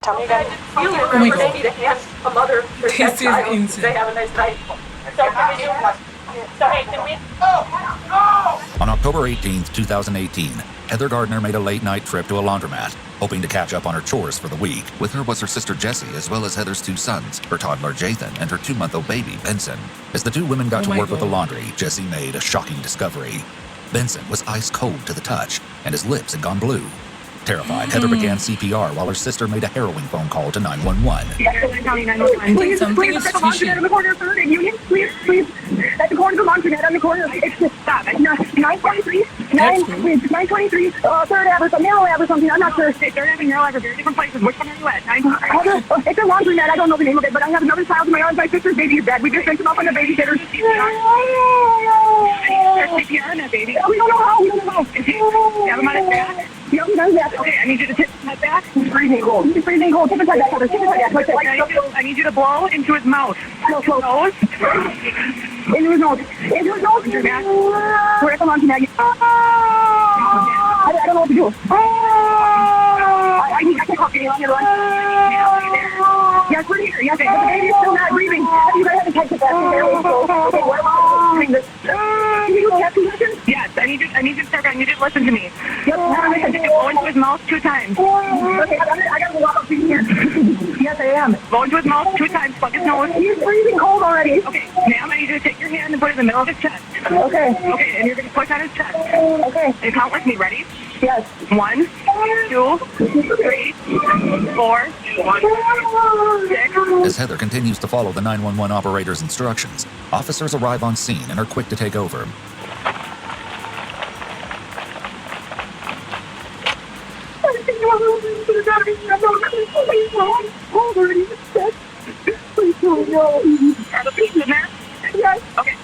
Tell me again. Oh my God. To hand a mother their This pet is child. insane. They have a nice night. On October 18, 2018, Heather Gardner made a late-night trip to a laundromat, hoping to catch up on her chores for the week. With her was her sister Jessie, as well as Heather's 2 sons, her toddler Jathan and her 2-month-old baby, Benson. As the 2 women got to work with the laundry, Jessie made a shocking discovery. Benson was ice cold to the touch, and his lips had gone blue. Terrified, Heather began CPR while her sister made a harrowing phone call to 911. Please, something is fishy. On the corner of 3rd and Union, please. At the corner of the laundromat on the corner. It's just stop. 923, 923, 3rd Ave or Narrow Ave or something. I'm not sure. 3rd Ave and Narrow Ave are very different places. Which one are you at? It's a laundromat. I don't know the name of it, but I have another child in my arms. My sister's baby is dead. We just sent him up on the babysitter. CPR on that baby. We don't know how. You have him on his back? Yeah, he does that. Okay, I need you to tip his head back. He's breathing cold. Tip his head back. I need you to blow into his mouth. Nose. Into his nose. Into his nose. We're at the laundromat. I don't know what to do. I can help you on your lunch. Yes, we're here. Yes, but the baby's still not breathing. You guys haven't touched it back in there. Okay, what about this? Can you do chest position? Yes, I need you to start. I need you to listen to me. Yep. Blow into his mouth 2 times. Okay, I gotta walk up to here. Yes, I am. Blow into his mouth 2 times. Plug his nose. He's breathing cold already. Okay, ma'am, I need you to take your hand and put it in the middle of his chest. Okay. Okay, and you're gonna push on his chest. Okay. And count with me. Ready? Yes. 1, 2, 3, 4, 6. As Heather continues to follow the 911 operator's instructions, officers arrive on scene and are quick to take over. Are the pieces in there? Yes. Okay.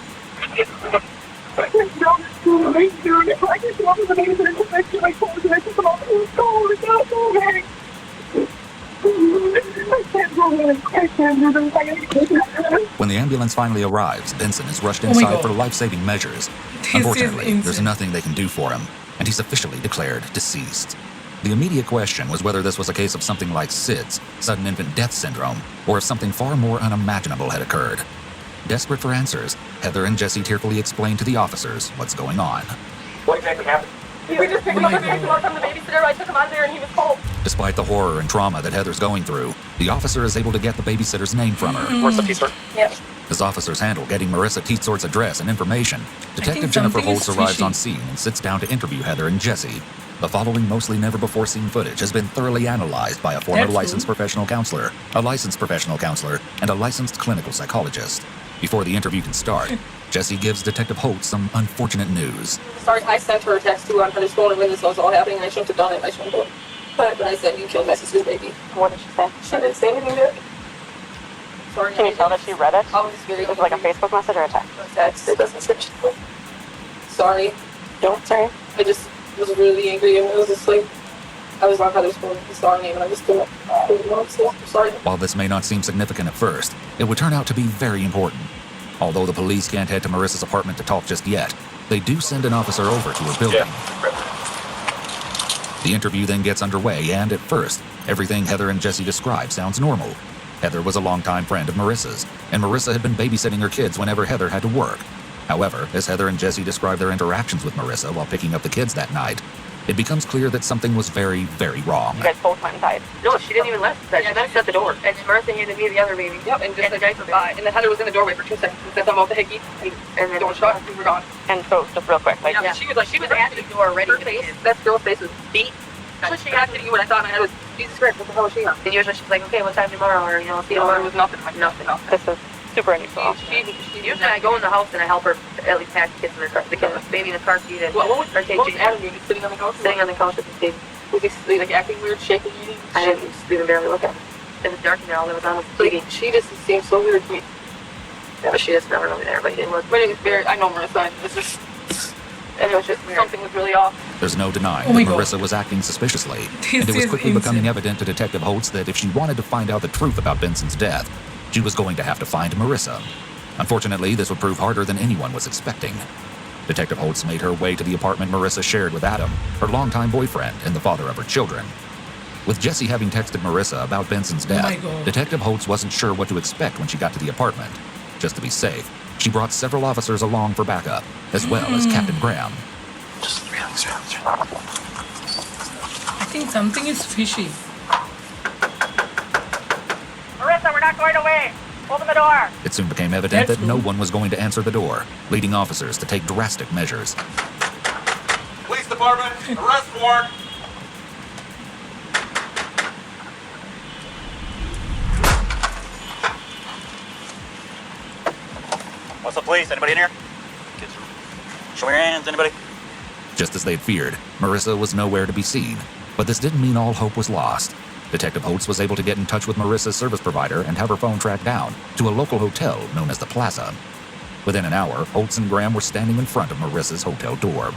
When the ambulance finally arrives, Benson is rushed inside for life-saving measures. Unfortunately, there's nothing they can do for him, and he's officially declared deceased. The immediate question was whether this was a case of something like SIDS, sudden infant death syndrome, or if something far more unimaginable had occurred. Desperate for answers, Heather and Jessie tearfully explained to the officers what's going on. What exactly happened? We just picked him up from the babysitter. I took him out there and he was cold. Despite the horror and trauma that Heather's going through, the officer is able to get the babysitter's name from her. Where's the T-shirt? Yep. As officers handle getting Marissa Teetsort's address and information, Detective Jennifer Holtz arrives on scene and sits down to interview Heather and Jessie. The following mostly never-before-seen footage has been thoroughly analyzed by a former licensed professional counselor, a licensed professional counselor, and a licensed clinical psychologist. Before the interview can start, Jessie gives Detective Holtz some unfortunate news. Sorry, I sent her a text too on her phone and when this was all happening. I shouldn't have done it. I shouldn't have. But I said you killed my sister's baby. What did she say? She didn't say anything to it. Sorry. Can you tell that she read it? I was very. It was like a Facebook message or a text? Text. It doesn't say. Sorry. Don't say. I just was really angry and it was just like I was on Heather's phone with the star name and I just didn't want to say sorry. While this may not seem significant at first, it would turn out to be very important. Although the police can't head to Marissa's apartment to talk just yet, they do send an officer over to her building. The interview then gets underway, and at first, everything Heather and Jessie describe sounds normal. Heather was a longtime friend of Marissa's, and Marissa had been babysitting her kids whenever Heather had to work. However, as Heather and Jessie describe their interactions with Marissa while picking up the kids that night, it becomes clear that something was very, very wrong. You guys both went inside. No, she didn't even let us. She let us at the door. And Marissa handed me the other baby. Yep, and just the guy went by. And then Heather was in the doorway for 2 seconds and said something about the hickey. And then the door shut and we were gone. And so, just real quick, like, Yeah, she was at the door ready Her to face, kiss. that girl's face was beat. When she acted you, what I thought in my head was, Jesus Christ, what the hell is she on? And usually she's like, okay, what time tomorrow? Or, you know, see you There tomorrow. was nothing. Nothing. this is super unusual. Usually I go in the house and I help her at least pack the kids in the car, the baby in the car seat. And What was take Adam doing? Just sitting on the couch? sitting on the couch with the baby. Was he like acting weird, shaking you? I didn't even barely look at him. It was dark now. There was on the TV. She just seemed so weird to me. Yeah, but she is never really there. But he didn't look. But it was very, I know Marissa, it's just, and it was just, something was really off. There's no denying Oh my that God. Marissa was acting suspiciously, This and it was is quickly becoming insane. evident to Detective Holtz that if she wanted to find out the truth about Benson's death, she was going to have to find Marissa. Unfortunately, this would prove harder than anyone was expecting. Detective Holtz made her way to the apartment Marissa shared with Adam, her longtime boyfriend and the father of her children. With Jesse having texted Marissa about Benson's my death, God. Detective Holtz wasn't sure what to expect when she got to the apartment. Just to be safe, she brought several officers along for backup, as well as Captain Graham. Just relax. I think something is fishy. Marissa, we're not going away. Open the door. It soon became evident That's that no rude. one was going to answer the door, leading officers to take drastic measures. Police department, arrest warrant. What's up, police? Anybody in here? Show me your hands, anybody? Just as they'd feared, Marissa was nowhere to be seen. But this didn't mean all hope was lost. Detective Holtz was able to get in touch with Marissa's service provider and have her phone tracked down to a local hotel known as the Plaza. Within an hour, Holtz and Graham were standing in front of Marissa's hotel door.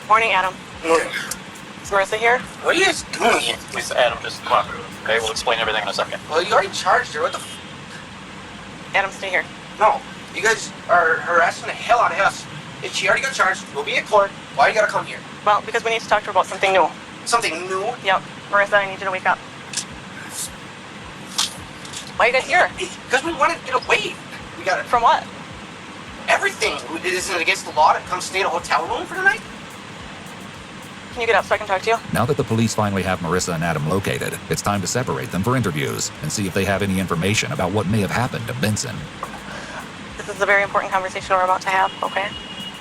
Morning, Adam. Is Marissa here? What are you guys doing here? Please, Adam, just come on. Okay, we'll explain everything in a second. Well, you already charged her. What the Adam, stay here. No, you guys are harassing the hell out of us. If she already got charged, we'll be in court. Why you gotta come here? Well, because we need to talk to her about something new. Something new? Yep. Marissa, I need you to wake up. Why are you guys here? Because we wanted to get away. We got From what? everything. Isn't it against the law to come stay in a hotel room for the night? Can you get up so I can talk to you? Now that the police finally have Marissa and Adam located, it's time to separate them for interviews and see if they have any information about what may have happened to Benson. This is a very important conversation we're about to have, okay?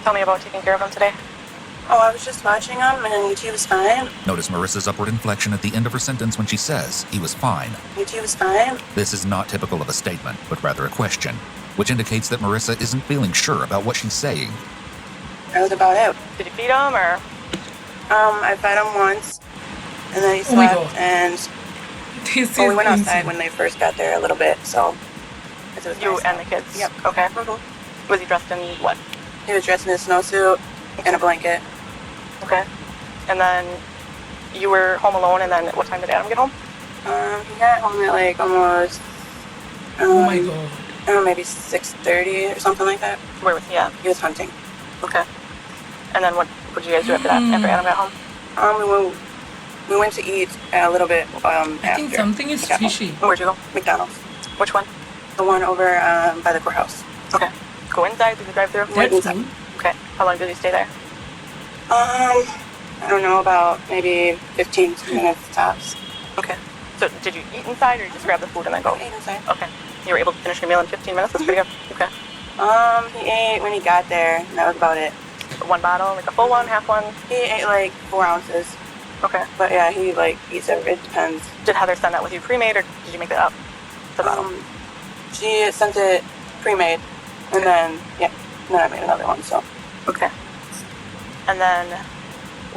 Tell me about taking care of him today. Oh, I was just watching him and he was fine. Notice Marissa's upward inflection at the end of her sentence when she says he was fine. He was fine. This is not typical of a statement, but rather a question, which indicates that Marissa isn't feeling sure about what she's saying. That was about it. Did you feed him, or? I fed him once, and then he Oh my slept, God. and This we is went outside insane. when they first got there a little bit, so it was You nice. and the kids? Yep. Okay. Mhm. Was he dressed in what? He was dressed in a snowsuit and a blanket. Okay. And then you were home alone, and then what time did Adam get home? He got home at like almost, Oh my God. I don't know, maybe 6:30 or something like that. Where was he at? He was hunting. Okay. And then what did you guys do after that, after Adam got home? We went to eat a little bit I think after. something is he got home. fishy. Where'd you go? McDonald's. Which one? The one over by the courthouse. Okay. Go inside, through the drive-through? Went That's inside. rude. Okay. How long did you stay there? I don't know, about maybe 15 minutes tops. Okay. So did you eat inside, or you just grab the food and then go? He ate inside. Okay. You were able to finish your meal in 15 minutes? That's pretty good. Okay. He ate when he got there, and that was about it. One bottle, like a full one, half one? He ate like 4 ounces. Okay. But yeah, he like eats every, it depends. Did Heather send that with you pre-made, or did you make that up? The bottle? She sent it pre-made, and then, yeah, and then I made another one, so. Okay. And then,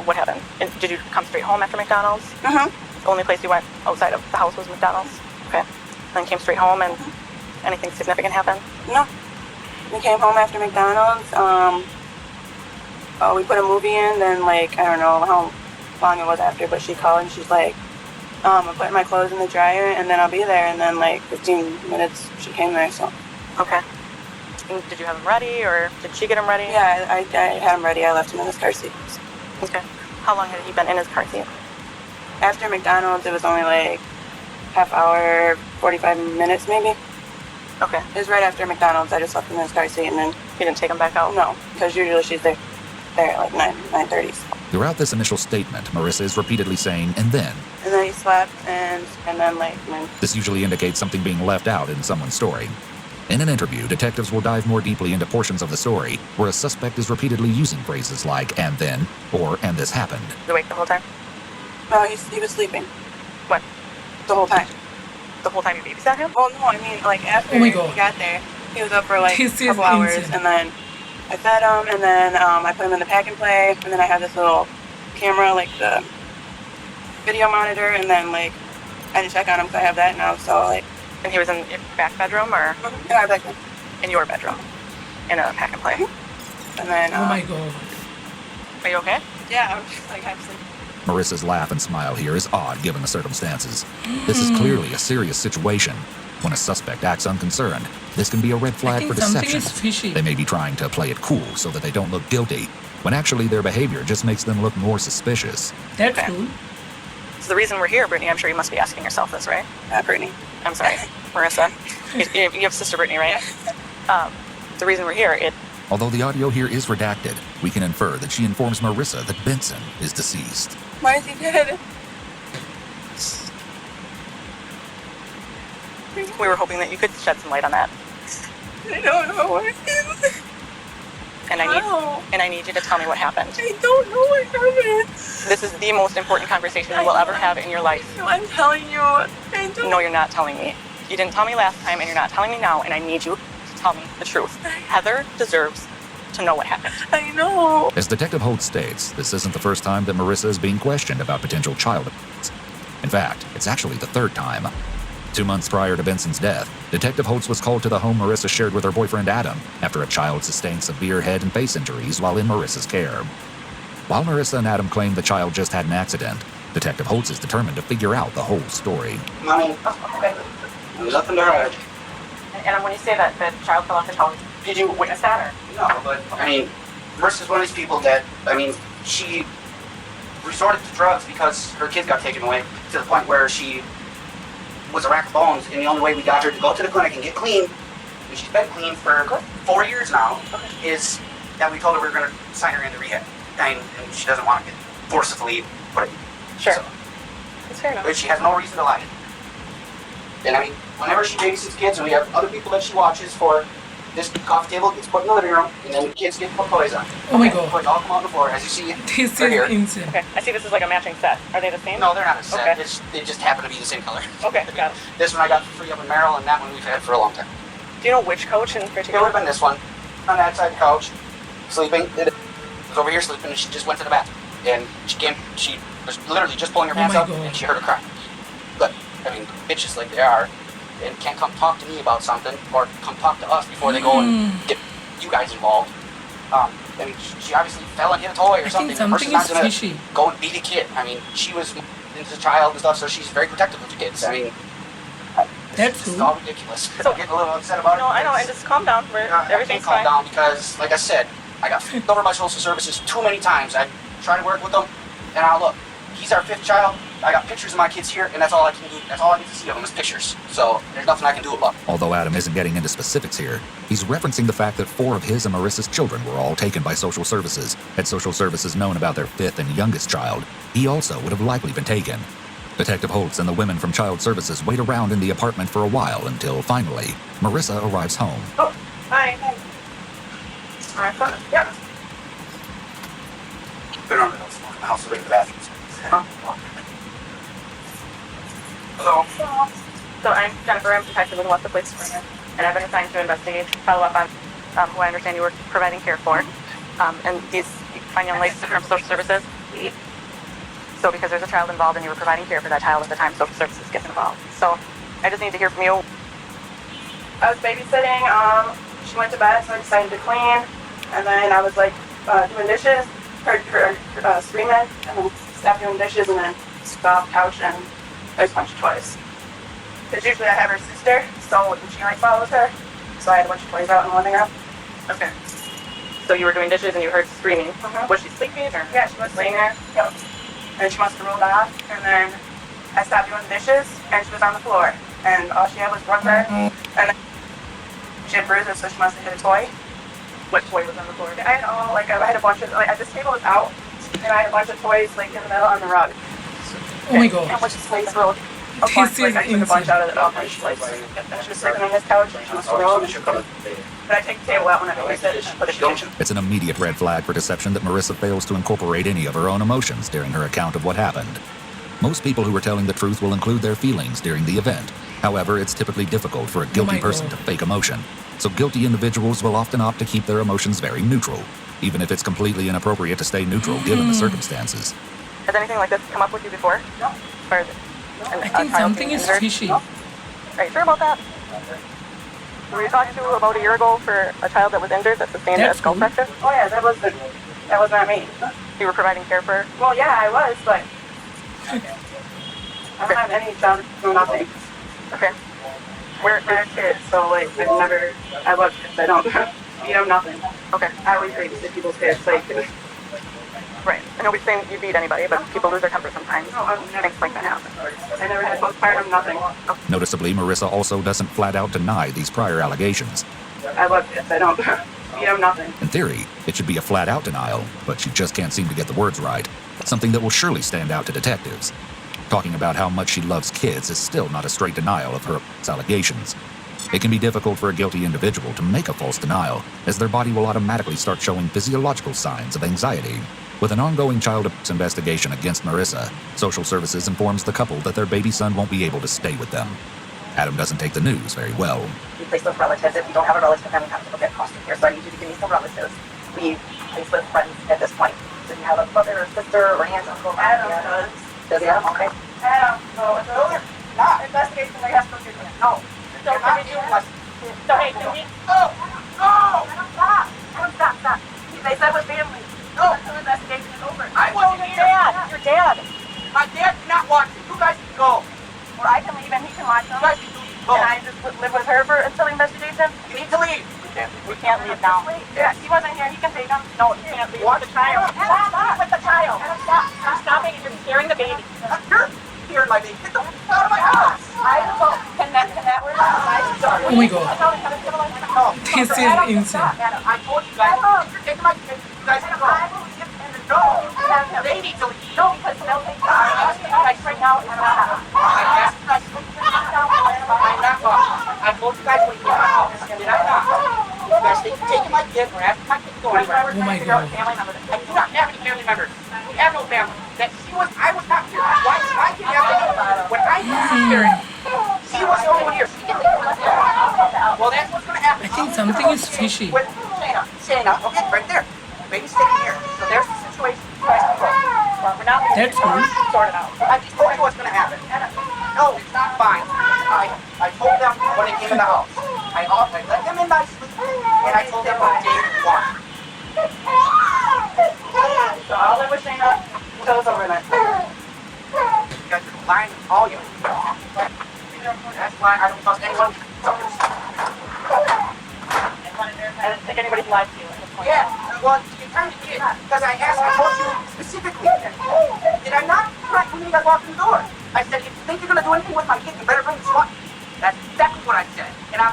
what happened? And did you come straight home after McDonald's? Mm-hmm. The only place you went outside of the house was McDonald's? Okay. And then came straight home, and anything significant happened? No. We came home after McDonald's, we put a movie in, then like, I don't know how long it was after, but she called and she's like, I'm putting my clothes in the dryer, and then I'll be there, and then like 15 minutes she came there, so. Okay. And did you have him ready, or did she get him ready? Yeah, I had him ready. I left him in his car seat. Okay. How long had he been in his car seat? After McDonald's, it was only like half hour, 45 minutes maybe. Okay. It was right after McDonald's. I just left him in his car seat, and then You didn't take him back out? no, because usually she's there at like 9:30. Throughout this initial statement, Marissa is repeatedly saying, and then. And then he slept, and then like, and then This usually indicates something being left out in someone's story. In an interview, detectives will dive more deeply into portions of the story where a suspect is repeatedly using phrases like, and then, or, and this happened. You awake the whole time? no, he was sleeping What? the whole time. The whole time you babysat him? Well, no, I mean like after Oh my he God. got there, he was up for like This a is couple hours, insane. and then I fed him, and then I put him in the pack and play, and then I have this little camera, like the video monitor, and then like I had to check on him because I have that now, so like And he was in your back bedroom, or yeah, I back him. in your bedroom? In a pack and play? And then Oh my God. Are you okay? yeah, I'm just like half asleep. Marissa's laugh and smile here is odd given the circumstances. This is clearly a serious situation. When a suspect acts unconcerned, this can be a red I flag think for something deception. is fishy. They may be trying to play it cool so that they don't look guilty, when actually their behavior just makes them look more suspicious. That's Okay. cool. So the reason we're here, Brittany, I'm sure you must be asking yourself this, right? Brittany. I'm sorry, Marissa. You have Sister Brittany, right? The reason we're here, Although the audio here is redacted, we can infer that she informs Marissa that Benson is deceased. Why is he dead? we were hoping that you could shed some light on that. I don't know what happened. And I need you to tell me what happened. I don't know what happened. This is the most important conversation you will ever have in your life. No, I'm telling you. I don't. No, you're not telling me. You didn't tell me last time, and you're not telling me now, and I need you to tell me the truth. Heather deserves to know what happened. I know. As Detective Holt states, this isn't the first time that Marissa is being questioned about potential child abuse. In fact, it's actually the third time. 2 months prior to Benson's death, Detective Holtz was called to the home Marissa shared with her boyfriend Adam after a child sustained severe head and face injuries while in Marissa's care. While Marissa and Adam claim the child just had an accident, Detective Holtz is determined to figure out the whole story. Mommy, there's nothing to hide. And when you say that the child fell off the house, did you witness that? No, but, I mean, Marissa's one of these people that, I mean, she resorted to drugs because her kids got taken away to the point where she was a rack of bones, and the only way we got her to go to the clinic and get clean, and she's been clean for 4 years now, is that we told her we were going to sign her into rehab, and she doesn't want to get forcibly put in. Sure. So, That's fair enough. but she has no reason to lie. And I mean, whenever she babysits kids, and we have other people that she watches for, this coffee table gets put in the living room, and then the kids get put toys on. Oh my The God. toys all come out on the floor, as you see. This right is here. insane. Okay, I see this is like a matching set. Are they the same? No, they're not a set. Okay. They just happen to be the same color. Okay, got it. This one I got for free up in Merrill, and that one we've had for a long time. Do you know which coach in It would particular? have been this one, on that side couch, sleeping. It was over here sleeping, and she just went to the bathroom. And she was literally just pulling her Oh pants my up, God. and she heard her cry. But, I mean, bitches like they are, and can't come talk to me about something, or come talk to us before they go and get you guys involved. I mean, she obviously fell and hit a toy or I something. think The something person's is not gonna fishy. go and beat a kid. I mean, she was into the child and stuff, so she's very protective of the kids. I mean, That's this is cool. all ridiculous. I'm getting a little upset about it. No, I know, and because- just calm down. I can't Everything's calm fine. down because, like I said, I got f***ed over by social services too many times. I tried to work with them, and now look, he's our 5th child. I got pictures of my kids here, and that's all I can do. That's all I get to see of them is pictures. So there's nothing I can do about it. Although Adam isn't getting into specifics here, he's referencing the fact that 4 of his and Marissa's children were all taken by social services. Had social services known about their 5th and youngest child, he also would have likely been taken. Detective Holtz and the women from Child Services wait around in the apartment for a while until, finally, Marissa arrives home. Oh, hi. Marissa? Yeah. Been on the house right in the bathroom. Hello. So I'm Jennifer. I'm detective with the West Police Department, and I've been assigned to investigate, follow up on who I understand you were providing care for. And these fine young ladies from social services. So because there's a child involved and you were providing care for that child at the time social services gets involved. So I just need to hear from you. I was babysitting. She went to bed, so I decided to clean. And then I was like doing dishes, heard her screaming, and then stopped doing dishes, and then stopped couch, and there's a bunch of toys. Because usually I have her sister, so she like follows her. So I had a bunch of toys out in the living room. Okay. So you were doing dishes and you heard screaming. Mhm. Was she sleeping or? Yeah, she was laying there. Yep. And she must have rolled off, and then I stopped doing the dishes, and she was on the floor. And all she had was rug burn, and then she had bruises, so she must have hit a toy. What toy was on the floor? I had I had a bunch of, this table was out, and I had a bunch of toys, like, in the middle on the rug. Oh my And God. which is like, a This bunch, is like, I took a bunch insane. out of the bunch, like, and she was sleeping on this couch, and she must have rolled, but I take the table out when I babysit, and put it in the kitchen. It's an immediate red flag for deception that Marissa fails to incorporate any of her own emotions during her account of what happened. Most people who are telling the truth will include their feelings during the event. However, it's typically difficult for a guilty my person God. to fake emotion. So guilty individuals will often opt to keep their emotions very neutral, even if it's completely inappropriate to stay neutral given the circumstances. Has anything like this come up with you before? No. As far as I think something is fishy. Are you sure about that? Were you talked to about a year ago for a child that was injured that sustained a That's skull cool. fracture? Oh yeah, that was not me. You were providing care for her? Well, yeah, I was, but I don't have any child, no nothing. Okay. Where, I have kids, so like I love kids. I don't feed them nothing. okay. I always babysit people's kids. Like Right. And nobody's saying you beat anybody, but people lose their temper sometimes. No, I've never, Things like that happen. I never had postpartum, nothing. Noticeably, Marissa also doesn't flat out deny these prior allegations. I love kids. I don't beat them, nothing. In theory, it should be a flat out denial, but she just can't seem to get the words right. Something that will surely stand out to detectives. Talking about how much she loves kids is still not a straight denial of her allegations. It can be difficult for a guilty individual to make a false denial, as their body will automatically start showing physiological signs of anxiety. With an ongoing child abuse investigation against Marissa, social services informs the couple that their baby son won't be able to stay with them. Adam doesn't take the news very well. We place with relatives. If you don't have a relative, then we have to look at foster care. So I need you to give me some relatives. We place with friends at this point. So you have a brother or sister or aunt, uncle. Adam does. Does Adam? Okay. Adam, no, those are not investigation. They have to look at it. No. So can we do what? So hey, can we? Oh! Oh! Adam, stop! Adam, stop! They said with family. No! The investigation is over. I wasn't your here. dad. Your dad. My dad cannot watch it. You guys can go. Or I can leave and he can watch them. You guys can go. Can I just live with her until the investigation? You need to leave. We can't leave now. Yeah, he wasn't here. He can take him. No, he can't leave with the child. Stop with the child. Stop. You're stopping and you're scaring the baby. You're here, my baby. Get the f out of my house. I will go. Can that work? Oh my god. No. This is insane. I told you guys. You're taking my kids. You guys can go. No. They need to leave. No, because they'll take the child right now. I asked you guys to leave. I'm not going. I told you guys to leave my house. Did I not? You guys think you're taking my kid or asking my kid to go anywhere? Oh my god. I do not have any family members. We have no family. I was not here. Why did I get out when I was here? She was the only one here. She didn't Well, that's what's going to happen. I think something is fishy. With Shayna, okay, right there. Baby's sitting here. So there's the situation. You guys can go. Well, we're not That's good. sort it out. I just told you what's going to happen. No, it's not fine. I told them when they came in the house. I let them in nicely, and I told them what they want. So I'll live with Shayna until it's over then. You guys are lying, all you. That's why I don't trust anyone. I don't think anybody's lied to you at this point. Yeah, well, you kind of did, because I told you specifically. Did I not? Right when you guys walked in the door. I said, if you think you're going to do anything with my kid, you better bring the SWAT. That's exactly what I said, and I'm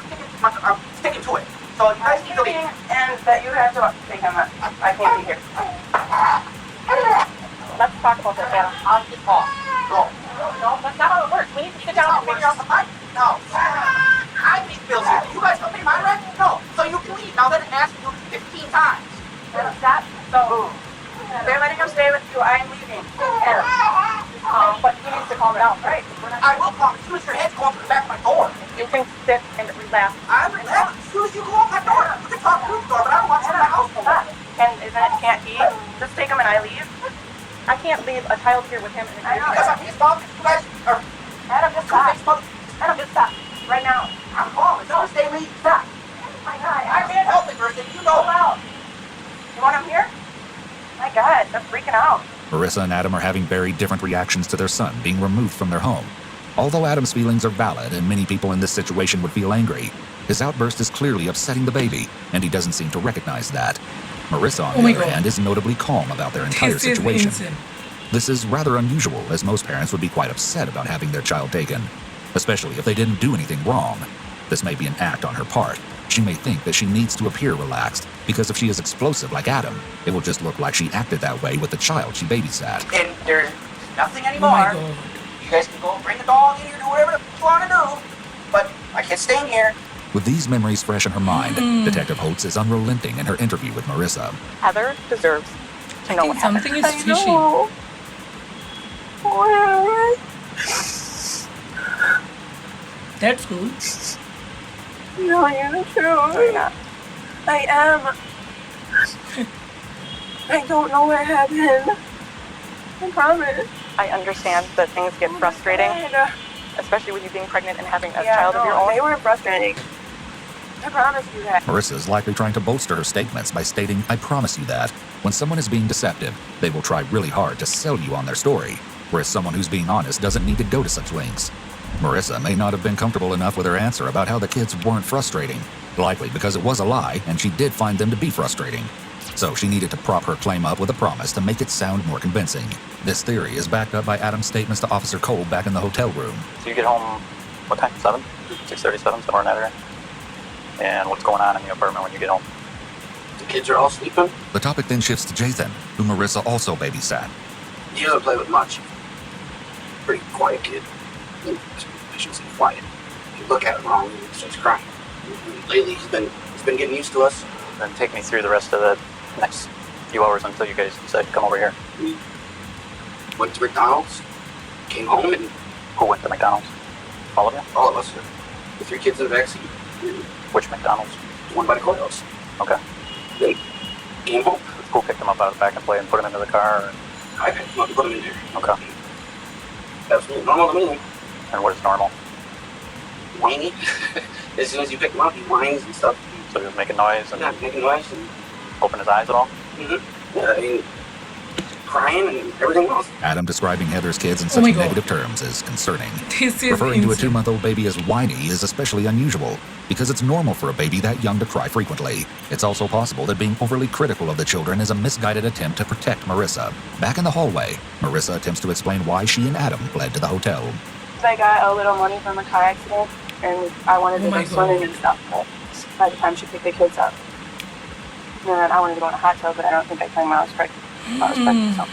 sticking to it. So you guys need to leave. And that you have to take him. I can't be here. Let's talk about this, Adam. I'll just call. Go. No, that's not how it works. We need to sit down and figure out the fight. No. I pay bills here. You guys don't pay my rent? No. So you can leave. Now let it ask you 15 times. Stop. So they're letting him stay with you. I'm leaving. But he needs to calm down, right? I will calm as soon as your head's going to the back of my door. You can sit and relax. I'm relaxed as soon as you go out my door. You can talk through the door, but I don't want you in my house. Can't he? Just take him and I leave. I can't leave a child here with him. I know. Because I'm pissed off. You guys are Adam, just stop. Adam, just stop. Right now. I'm calling. As soon as they leave, stop. My God. I can't help it, Mercy. You know. Go out. You want him here? My God, they're freaking out. Marissa and Adam are having very different reactions to their son being removed from their home. Although Adam's feelings are valid and many people in this situation would feel angry, his outburst is clearly upsetting the baby, and he doesn't seem to recognize that. Marissa, on the other hand, is notably calm about their entire This is situation. insane. This is rather unusual, as most parents would be quite upset about having their child taken, especially if they didn't do anything wrong. This may be an act on her part. She may think that she needs to appear relaxed, because if she is explosive like Adam, it will just look like she acted that way with the child she babysat. And there's nothing Oh anymore. my god. You guys can go bring the dog in here, do whatever you want to do. But my kid's staying here. With these memories fresh in her mind, Detective Holtz is unrelenting in her interview with Marissa. Heather deserves to know I what think happened. something is fishy. That's good. No, you're true. I am. I don't know what happened. I promise. I understand that things get frustrating, especially with you being pregnant and having a child of your own. They were frustrating. I promise you that. Marissa is likely trying to bolster her statements by stating, "I promise you that." When someone is being deceptive, they will try really hard to sell you on their story, whereas someone who's being honest doesn't need to go to such lengths. Marissa may not have been comfortable enough with her answer about how the kids weren't frustrating, likely because it was a lie and she did find them to be frustrating. so she needed to prop her claim up with a promise to make it sound more convincing. This theory is backed up by Adam's statements to Officer Cole back in the hotel room. So you get home, what time? 7? 6:37, somewhere in that area? And what's going on in the apartment when you get home? The kids are all sleeping. The topic then shifts to Jathan, who Marissa also babysat. He doesn't play with much. Pretty quiet kid. I shouldn't say quiet. If you look at him wrong, he starts crying. Lately, he's been getting used to us. Then take me through the rest of the next few hours until you guys decide to come over here. We went to McDonald's, came home, and Who went to McDonald's? All of you? all of us, the 3 kids in the backseat, Which McDonald's? one by the courthouse. Okay. Then came home. Who picked them up out of the back and play and put them into the car? Or... I picked him up and put him in there. Okay. Absolutely normal to me. And what is normal? Whiny. As soon as you pick him up, he whines and stuff. So he was making noise and Yeah, making noise and open his eyes at all? yeah, I mean, crying and everything else. Adam describing Heather's kids in Oh such my God. negative terms is concerning. This is Referring to a insane. 2-month-old baby as whiny is especially unusual because it's normal for a baby that young to cry frequently. It's also possible that being overly critical of the children is a misguided attempt to protect Marissa. Back in the hallway, Marissa attempts to explain why she and Adam fled to the hotel. I got a little money from a car accident, and I wanted to Oh go my swimming God. and stuff. But by the time she picked the kids up, and I wanted to go in a hot tub, but I don't think I told him I was pregnant. So.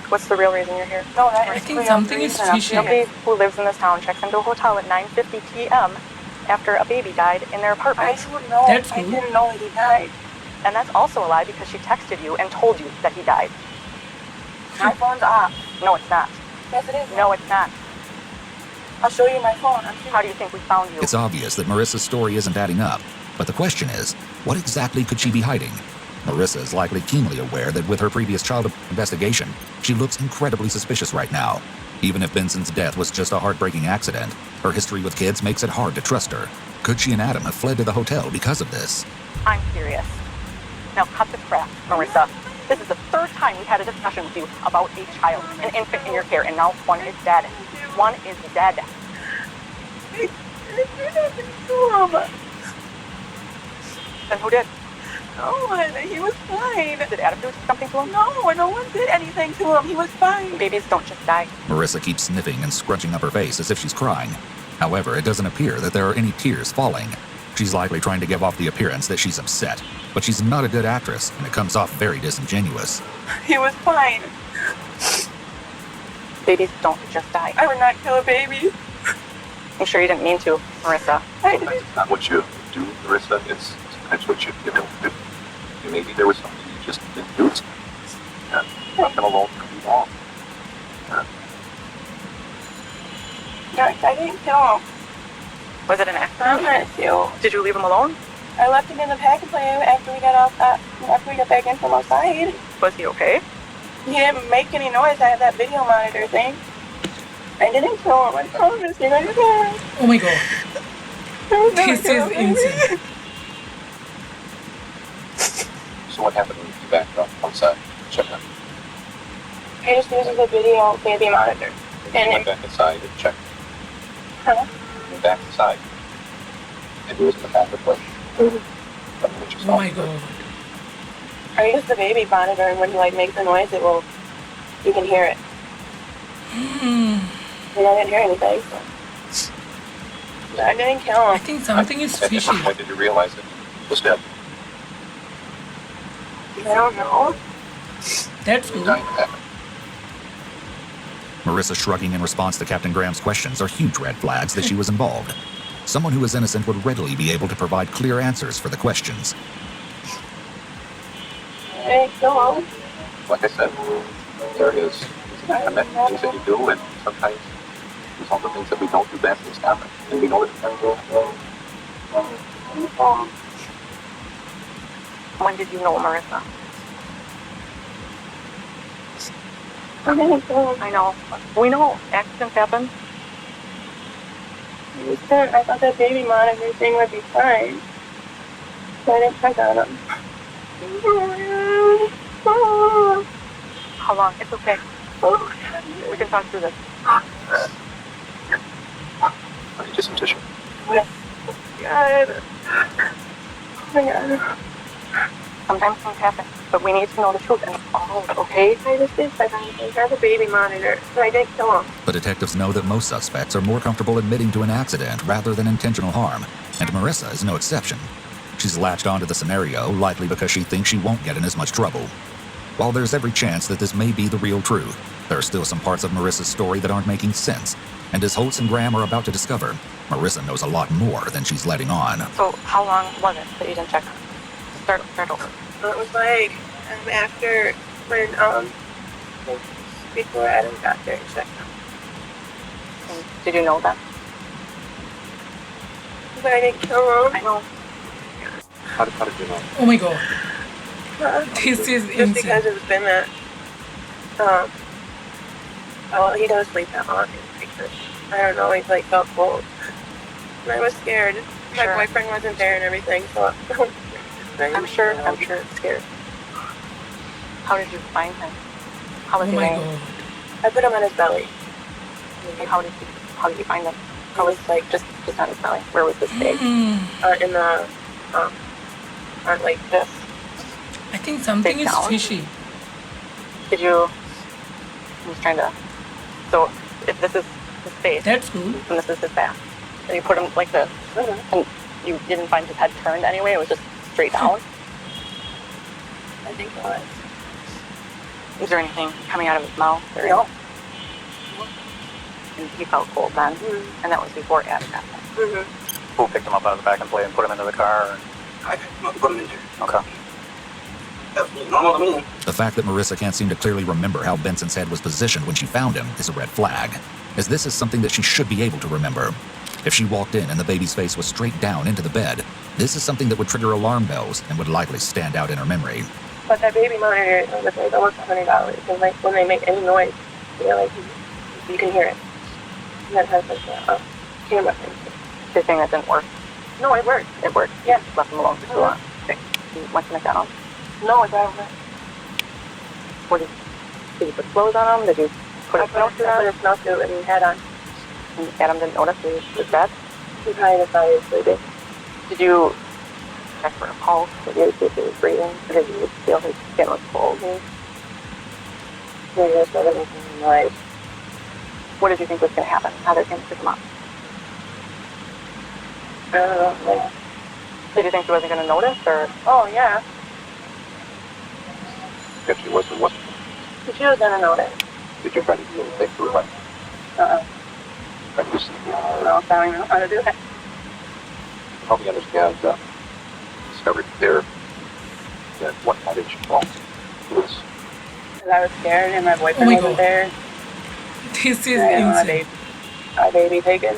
What's the real reason you're here? No, that I is think clear. something is Reason. fishy. Nobody who lives in this town checks into a hotel at 9:50 p.m. after a baby died in their I apartment. didn't know. That's I rude. didn't know that he died. And that's also a lie because she texted you and told you that he died. My phone's off. No, it's not. Yes, it is. No, it's not. I'll show you my phone. How do you think we found you? It's obvious that Marissa's story isn't adding up, but the question is, what exactly could she be hiding? Marissa is likely keenly aware that with her previous child investigation, she looks incredibly suspicious right now. Even if Benson's death was just a heartbreaking accident, her history with kids makes it hard to trust her. Could she and Adam have fled to the hotel because of this? I'm curious. Now cut the crap, Marissa. This is the 3rd time we've had a discussion with you about a child, an infant in your care, and now one is dead. One is dead. Then who did? No one. He was fine. Did Adam do something to him? No one did anything to him. He was fine. Babies don't just die. Marissa keeps sniffing and scrunching up her face as if she's crying. However, it doesn't appear that there are any tears falling. She's likely trying to give off the appearance that she's upset, but she's not a good actress, and it comes off very disingenuous. He was fine. Babies don't just die. I would not kill a baby. I'm sure you didn't mean to, Marissa. I didn't. It's not what you do, Marissa. It's sometimes what you don't do. And maybe there was something you just didn't do. And left them alone for too long. I didn't kill him. Was it an I'm accident? not you. Did you leave him alone? I left him in the pack and play after we got off. After we got back in from outside. Was he okay? He didn't make any noise. I had that video monitor thing. I didn't kill him. I promise you. I didn't. Oh my God. I was never This kill a is baby. insane. So what happened when you backed up outside? Check out. I just used the video baby monitor. You went back inside and checked. Huh? You went back inside. And it was in the back of the place. Oh my God. I use the baby monitor, and when he makes a noise, you can hear it. And I didn't hear anything. So. I didn't kill I him. think something is At fishy. what point did you realize that he was dead? I don't know. That's He good. died in the back. Marissa shrugging in response to Captain Graham's questions are huge red flags that she was involved. Someone who is innocent would readily be able to provide clear answers for the questions. I didn't kill him. Like I said, there is things that you do, and sometimes there's all the things that we don't do, bad things happen, and we know that When did you know Marissa? I didn't kill him. I know. We know accidents happen. I thought that baby monitor thing would be fine. So I didn't check on him. How long? It's okay. We can talk through this. I need just some tissue. God. Oh my God. Sometimes things happen, but we need to know the truth and all, okay? I just did second. I have a baby monitor, so I didn't kill him. But detectives know that most suspects are more comfortable admitting to an accident rather than intentional harm, and Marissa is no exception. She's latched onto the scenario, likely because she thinks she won't get in as much trouble. While there's every chance that this may be the real truth, there are still some parts of Marissa's story that aren't making sense, and as Holtz and Graham are about to discover, Marissa knows a lot more than she's letting on. So how long was it that you didn't check her? Start over. It was like after when before Adam got there and checked him. And did you know that? But I didn't kill him. I know. How did you know? Oh my god. This is Just insane. because it's been that. Well, he does sleep that long. I don't know. He's like felt cold. And I was scared. My Sure. boyfriend wasn't there and everything, so. I'm sure it's scared. How did you find him? How was Oh he my laying? god. I put him on his belly. And how did you find him? How was like just on his belly? Where was his face? In the on like this. I think something Face is down. fishy. Did you? I'm just trying to. So if this is his face That's good. and this is his back, and you put him like this, and you didn't find his head turned anyway. It was just straight down. I think it was. Is there anything coming out of his mouth? Or No. And he felt cold then, and that was before Adam got there. Who picked him up out of the back and play and put him into the car? I put him in there. Okay. Absolutely normal to me. The fact that Marissa can't seem to clearly remember how Benson's head was positioned when she found him is a red flag, as this is something that she should be able to remember. If she walked in and the baby's face was straight down into the bed, this is something that would trigger alarm bells and would likely stand out in her memory. But that baby monitor was like almost $100. And like when they make any noise, like you can hear it. And that has like a camera thing. You're saying that didn't work? No, it worked. It worked. Yeah. Left him alone for too long. Okay. You went to McDonald's. No, I got it. What did you put clothes on him? Did you put a I put a snowsuit and hat on. And Adam didn't notice he was dead? He probably decided he was sleeping. Did you check for a pulse? Did you see if he was breathing? Or did you feel his skin was cold? Maybe that's what making noise. What did you think was going to happen? How they came to pick him up? I don't know. Like, Did you think he wasn't going to notice? Or oh yeah, If she wasn't, she was gonna notice. did you try to do anything to her life? Try to do something? No, I don't even know how to do it. Help me understand, discovered there that what how did she fall? It was Cause I was scared and my boyfriend Oh my wasn't God. there. This is And insane. my baby taken.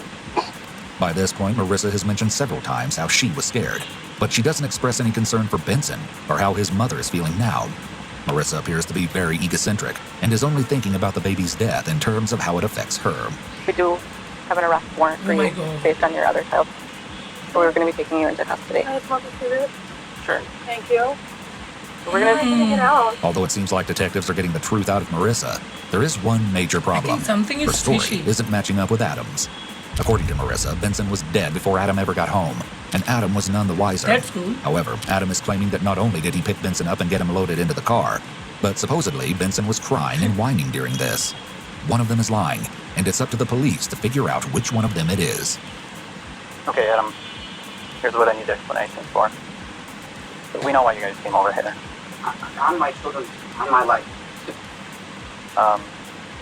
By this point, Marissa has mentioned several times how she was scared, but she doesn't express any concern for Benson or how his mother is feeling now. Marissa appears to be very egocentric and is only thinking about the baby's death in terms of how it affects her. we do have an arrest warrant for Oh my you God. based on your other child. So we're going to be taking you into custody. I just want to see this. Sure. Thank you. So we're going to Get out. Although it seems like detectives are getting the truth out of Marissa, there is one major problem. think something Her is story fishy. isn't matching up with Adam's. According to Marissa, Benson was dead before Adam ever got home, and Adam was none the wiser. That's good. However, Adam is claiming that not only did he pick Benson up and get him loaded into the car, but supposedly Benson was crying and whining during this. One of them is lying, and it's up to the police to figure out which one of them it is. Okay, Adam. Here's what I need explanation for. We know why you guys came over here. On my children, on my life.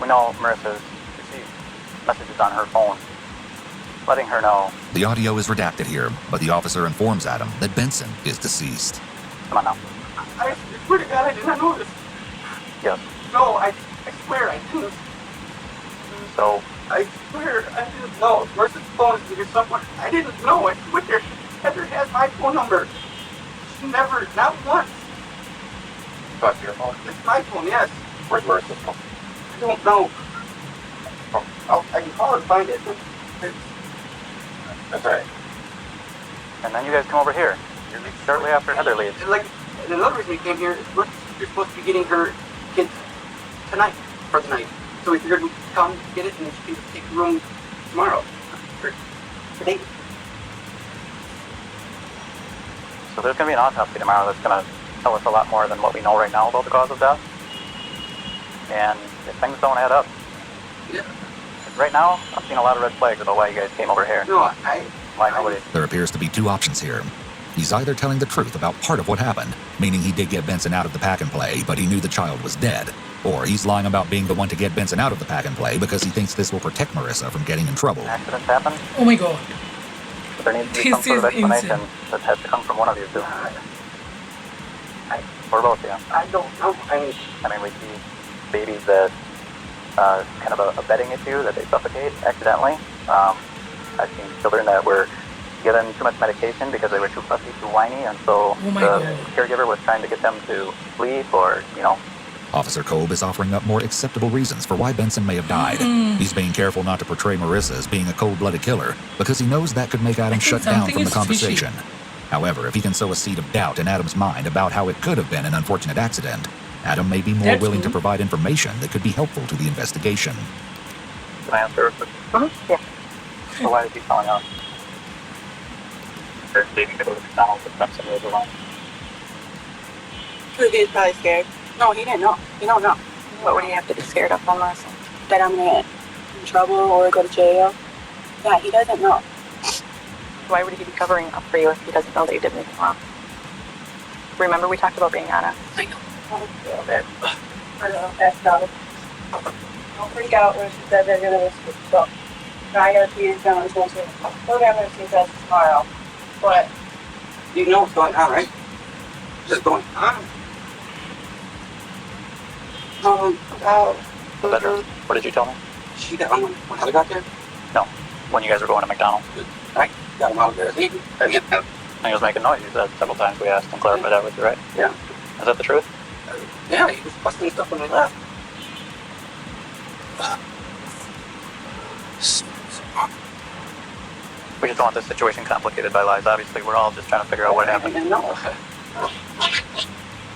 We know Marissa's received messages on her phone, letting her know. The audio is redacted here, but the officer informs Adam that Benson is deceased. Come on now. I swear to God, I did not know this. Yes. No, I swear I didn't. So, I swear I didn't know. Where's his phone? Is here somewhere? I didn't know. I swear. Heather has my phone number. She never, not once. got your phone. It's my phone, yes. Where's Marissa's phone? I don't know. I can call and find it. That's all right. and then you guys come over here. You're shortly after Heather leaves. Like, and another reason we came here is you're supposed to be getting her kids tonight for the night. So we figured we'd come get it and she can take the room tomorrow. For today. So there's going to be an autopsy tomorrow that's going to tell us a lot more than what we know right now about the cause of death. And if things don't add up, Yeah. right now, I'm seeing a lot of red flags about why you guys came over here. No, Why nobody... There appears to be two options here. He's either telling the truth about part of what happened, meaning he did get Benson out of the pack and play, but he knew the child was dead, or he's lying about being the one to get Benson out of the pack and play because he thinks this will protect Marissa from getting in trouble. Accidents happen, Oh my god. but there needs to be This some sort of is explanation insane. that has to come from one of you two. Or both, yeah. I don't know. I mean, We see babies that kind of a bedding issue, that they suffocate accidentally. I've seen children that were given too much medication because they were too fussy, too whiny, and so Oh my the God. caregiver was trying to get them to sleep or, Officer Kolb is offering up more acceptable reasons for why Benson may have died. He's being careful not to portray Marissa as being a cold-blooded killer because he knows that could make Adam think shut down something from the is conversation. However, if he can sow a seed of doubt in Adam's mind about how it could have been an unfortunate accident, Adam may be more That's willing to good. provide information that could be helpful to the investigation. Can I answer? Yeah. So why is he telling us? They're leaving to go to McDonald's with Benson was alone. He's probably scared. No, he didn't know. He don't know. What would he have to be scared of from Marissa? That I'm gonna get in trouble or go to jail. Yeah, he doesn't know. Why would he be covering up for you if he doesn't know that you did anything wrong? Remember, we talked about being honest. I know. I know, that's not it. Don't freak out when she says they're gonna listen. So, I gotta see his gun. We're gonna see that tomorrow. But you know what's going on, right? Just going on. The bedroom. What did you tell me? She got him when I got there. No. When you guys were going to McDonald's. I got him out of there. And he was making noise. You said several times. We asked and clarified that with you, right? Yeah. Is that the truth? Yeah, he was busting stuff when we left. We just don't want this situation complicated by lies. Obviously, we're all just trying to figure out what happened. No.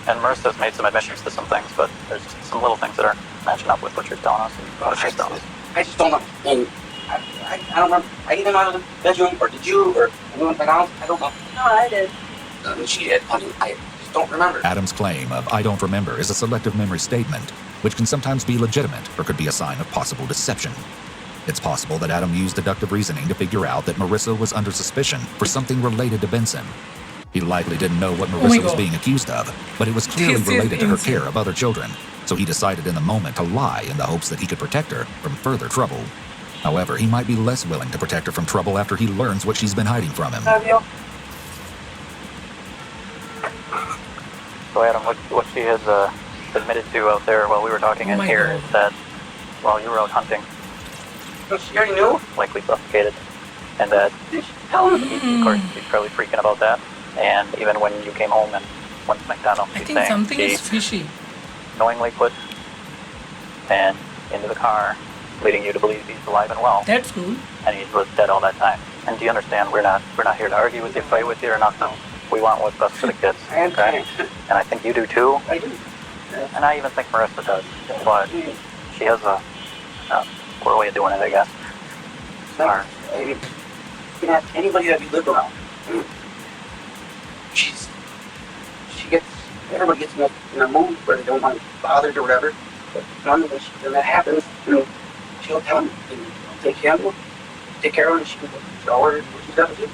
And Marissa's made some admissions to some things, but there's just some little things that aren't matching up with what you're telling us and what she's telling us. I just don't know. And I don't remember. I get him out of the bedroom, or did you, or anyone at McDonald's? I don't know. no, I did. She did. I mean, I just don't remember. Adam's claim of "I don't remember" is a selective memory statement, which can sometimes be legitimate or could be a sign of possible deception. It's possible that Adam used deductive reasoning to figure out that Marissa was under suspicion for something related to Benson. He likely didn't know what Marissa was God. being accused of, but it was clearly This is related to her insane. care of other children, so he decided in the moment to lie in the hopes that he could protect her from further trouble. However, he might be less willing to protect her from trouble after he learns what she's been hiding from him. Love you. So, Adam, what she has admitted to out there while we were talking Oh in my here God. is that while you were out hunting, She already knew. likely suffocated, and that, Did she tell him? of course, she's probably freaking about that. And even when you came home and went to McDonald's, I she's think saying something she is fishy. knowingly put and into the car, leading you to believe he's alive and well, That's good. and he was dead all that time. And do you understand? We're not here to argue with you, fight with you, or nothing. We want what's best for the kids. I understand. And I think you do too. I do. And I even think Marissa does. But she has a poor way of doing it, I guess. I mean, you can ask anybody that we live around. Everybody gets in a mood where they don't want to be bothered or whatever. But when that happens, she'll tell me, and take care of her, and she'll show her what she's got to do.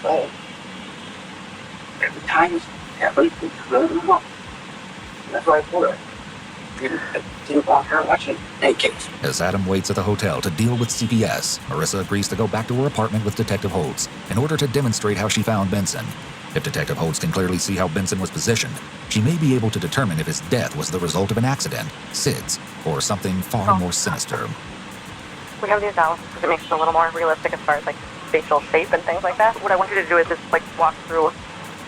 So, every time this happens, we really don't know. And that's why I told her. I didn't want her watching any case. As Adam waits at the hotel to deal with CPS, Marissa agrees to go back to her apartment with Detective Holtz in order to demonstrate how she found Benson. If Detective Holtz can clearly see how Benson was positioned, she may be able to determine if his death was the result of an accident, SIDS, or something far more sinister. We have these out because it makes it a little more realistic as far as like facial shape and things like that. What I want you to do is just like walk through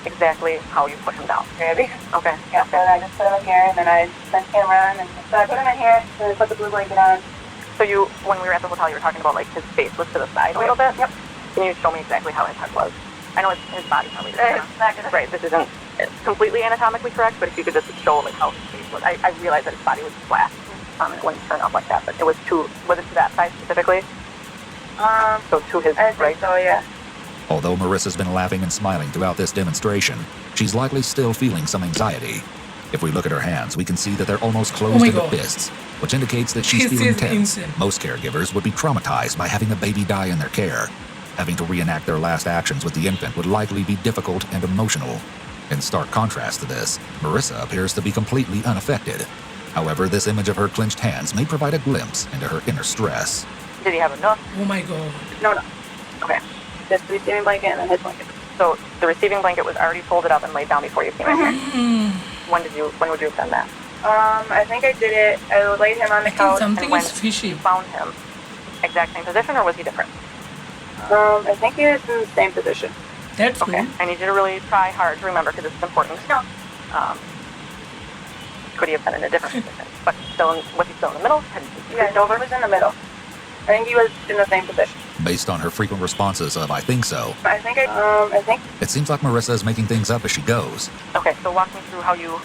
exactly how you put him down. Ready? Okay. Yeah, so I just put him in here, and then I sent camera on, and so I put him in here, and I put the blue blanket on. So you, when we were at the hotel, you were talking about like his face was to the side a little bit. Yep. Can you show me exactly how his head was? I know his body probably It's didn't. not gonna. Right, this isn't completely anatomically correct, but if you could just show like how his face was. I realized that his body was flat, and it wouldn't turn out like that, but it was to that side specifically? So to his I right? think so, yeah. Although Marissa's been laughing and smiling throughout this demonstration, she's likely still feeling some anxiety. If we look at her hands, we can see that they're almost closed my into God. fists, which indicates that she's This feeling is tense. insane. Most caregivers would be traumatized by having a baby die in their care. Having to reenact their last actions with the infant would likely be difficult and emotional. In stark contrast to this, Marissa appears to be completely unaffected. However, this image of her clenched hands may provide a glimpse into her inner stress. Did he have enough? Oh my god. No. Okay. Just the receiving blanket and then his blanket. So the receiving blanket was already folded up and laid down before you came in here. When would you have done that? I think I did it. I laid him on I the think couch. something when is fishy. You found him. Exact same position, or was he different? I think he was in the same position. That's Okay. good. I need you to really try hard to remember because it's important. No. Could he have been in a different position? But was he still in the middle? Had he Yeah, moved over? he was in the middle. I think he was in the same position. Based on her frequent responses of "I think so," I think it seems like Marissa is making things up as she goes. Okay, so walk me through how you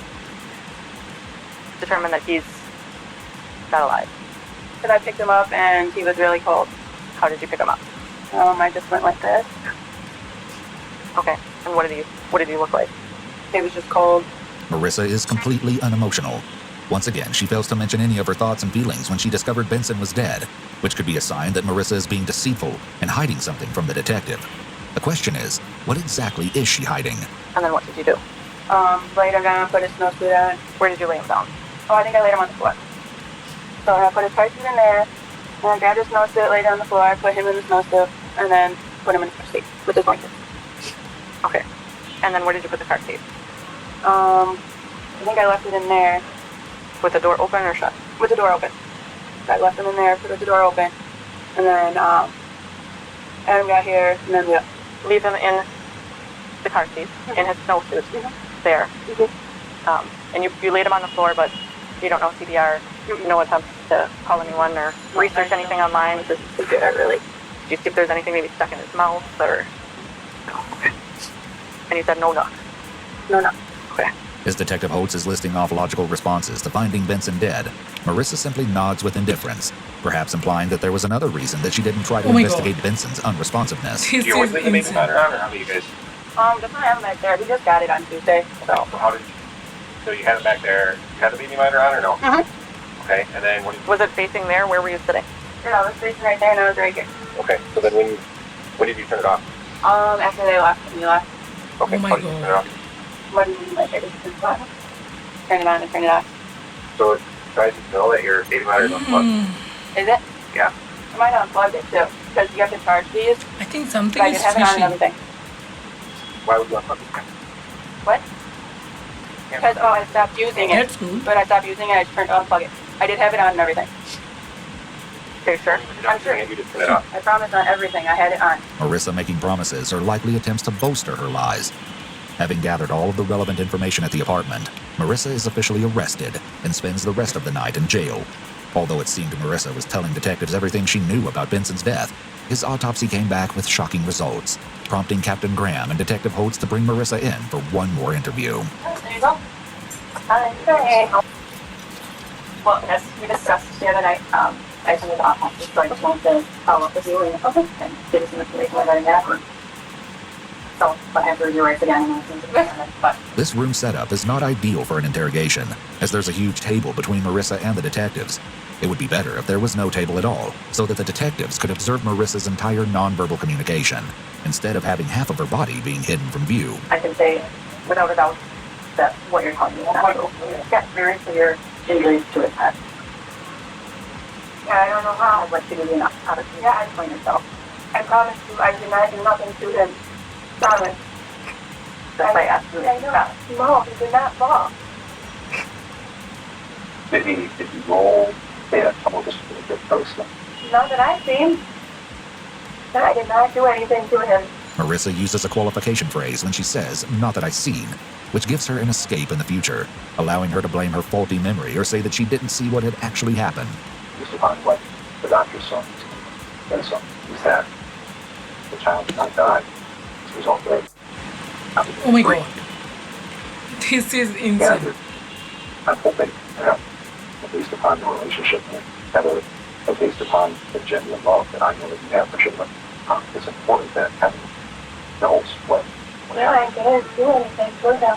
determine that he's not alive. because I picked him up and he was really cold. How did you pick him up? I just went like this. Okay, and what did he look like? He was just cold. Marissa is completely unemotional. Once again, she fails to mention any of her thoughts and feelings when she discovered Benson was dead, which could be a sign that Marissa is being deceitful and hiding something from the detective. The question is, what exactly is she hiding? And then what did you do? Laid him down, put his snowsuit on. Where did you lay him down? Oh, I think I laid him on the floor. So I put his car seat in there, and I grabbed his snowsuit, laid it on the floor, put him in the snowsuit, and then put him in the car seat with his blanket. Okay. And then where did you put the car seat? I think I left it in there With the door open or shut? with the door open. I left him in there, put the door open, and then Adam got here, and then we Leave him in the car seat, in his snowsuit, there. And you laid him on the floor, but you don't know CPR, no attempts to call anyone or research anything online. Just really. Did you see if there's anything maybe stuck in his mouth or? And you said no knock. No. Okay. As Detective Holtz is listing off logical responses to finding Benson dead, Marissa simply nods with indifference, perhaps implying that there was another reason that she didn't try to Oh my investigate God. Benson's unresponsiveness. This Do you always is leave the baby insane. ladder on, or how do you guys? Just when I have him back there, we just got it on Tuesday, so. So how did you? So you had it back there. You had the baby ladder on, or no? Okay, and then what? Was it facing there? Where were you sitting? I was facing right there, and I was right here. Okay, so then when did you turn it off? After they left, and we left. Okay, Oh my how did you turn it God. off? What do you mean, like, I just turn it on and turn it off? So it tries to know that your baby ladder is unplugged. Is it? Yeah. I might have unplugged it too, because you have to charge these, I think but something I is didn't have it on and fishy. everything. Why would you unplug it? What? Because, I stopped using it. That's good. When I stopped using it, I just turned to unplug it. I did have it on and everything. Are you sure? You're not I'm sure. doing it, you just turn it off. I promised on everything, I had it on. Marissa making promises are likely attempts to bolster her lies. Having gathered all of the relevant information at the apartment, Marissa is officially arrested and spends the rest of the night in jail. Although it seemed Marissa was telling detectives everything she knew about Benson's death, his autopsy came back with shocking results, prompting Captain Graham and Detective Holtz to bring Marissa in for one more interview. There you go. Hey. Well, as we discussed the other night, I told the office just going to follow up with you and give you some information regarding that. So, but after you race again, but This room setup is not ideal for an interrogation, as there's a huge table between Marissa and the detectives. It would be better if there was no table at all, so that the detectives could observe Marissa's entire nonverbal communication, instead of having half of her body being hidden from view. I can say without a doubt that what you're telling me is not true. He's got very severe injuries to his head. yeah, I don't know how. I'd like to give you enough opportunity Yeah, to explain yourself. I promise you, I did not do nothing to him. Promise. That's why I asked you I to know. stop. No, he did not fall. Did he roll? Yeah, someone just really good person. Not that I've seen. But I did not do anything to him. Marissa uses a qualification phrase when she says, "not that I've seen," which gives her an escape in the future, allowing her to blame her faulty memory or say that she didn't see what had actually happened. Based upon what the doctor saw, Benson, is that the child did not die as a result of Oh my God. This is insane. and I'm hoping that, based upon the relationship with Heather, and based upon the genuine love that I know that you have for children, it's important that Heather knows what Yeah, I happened. didn't do anything for them.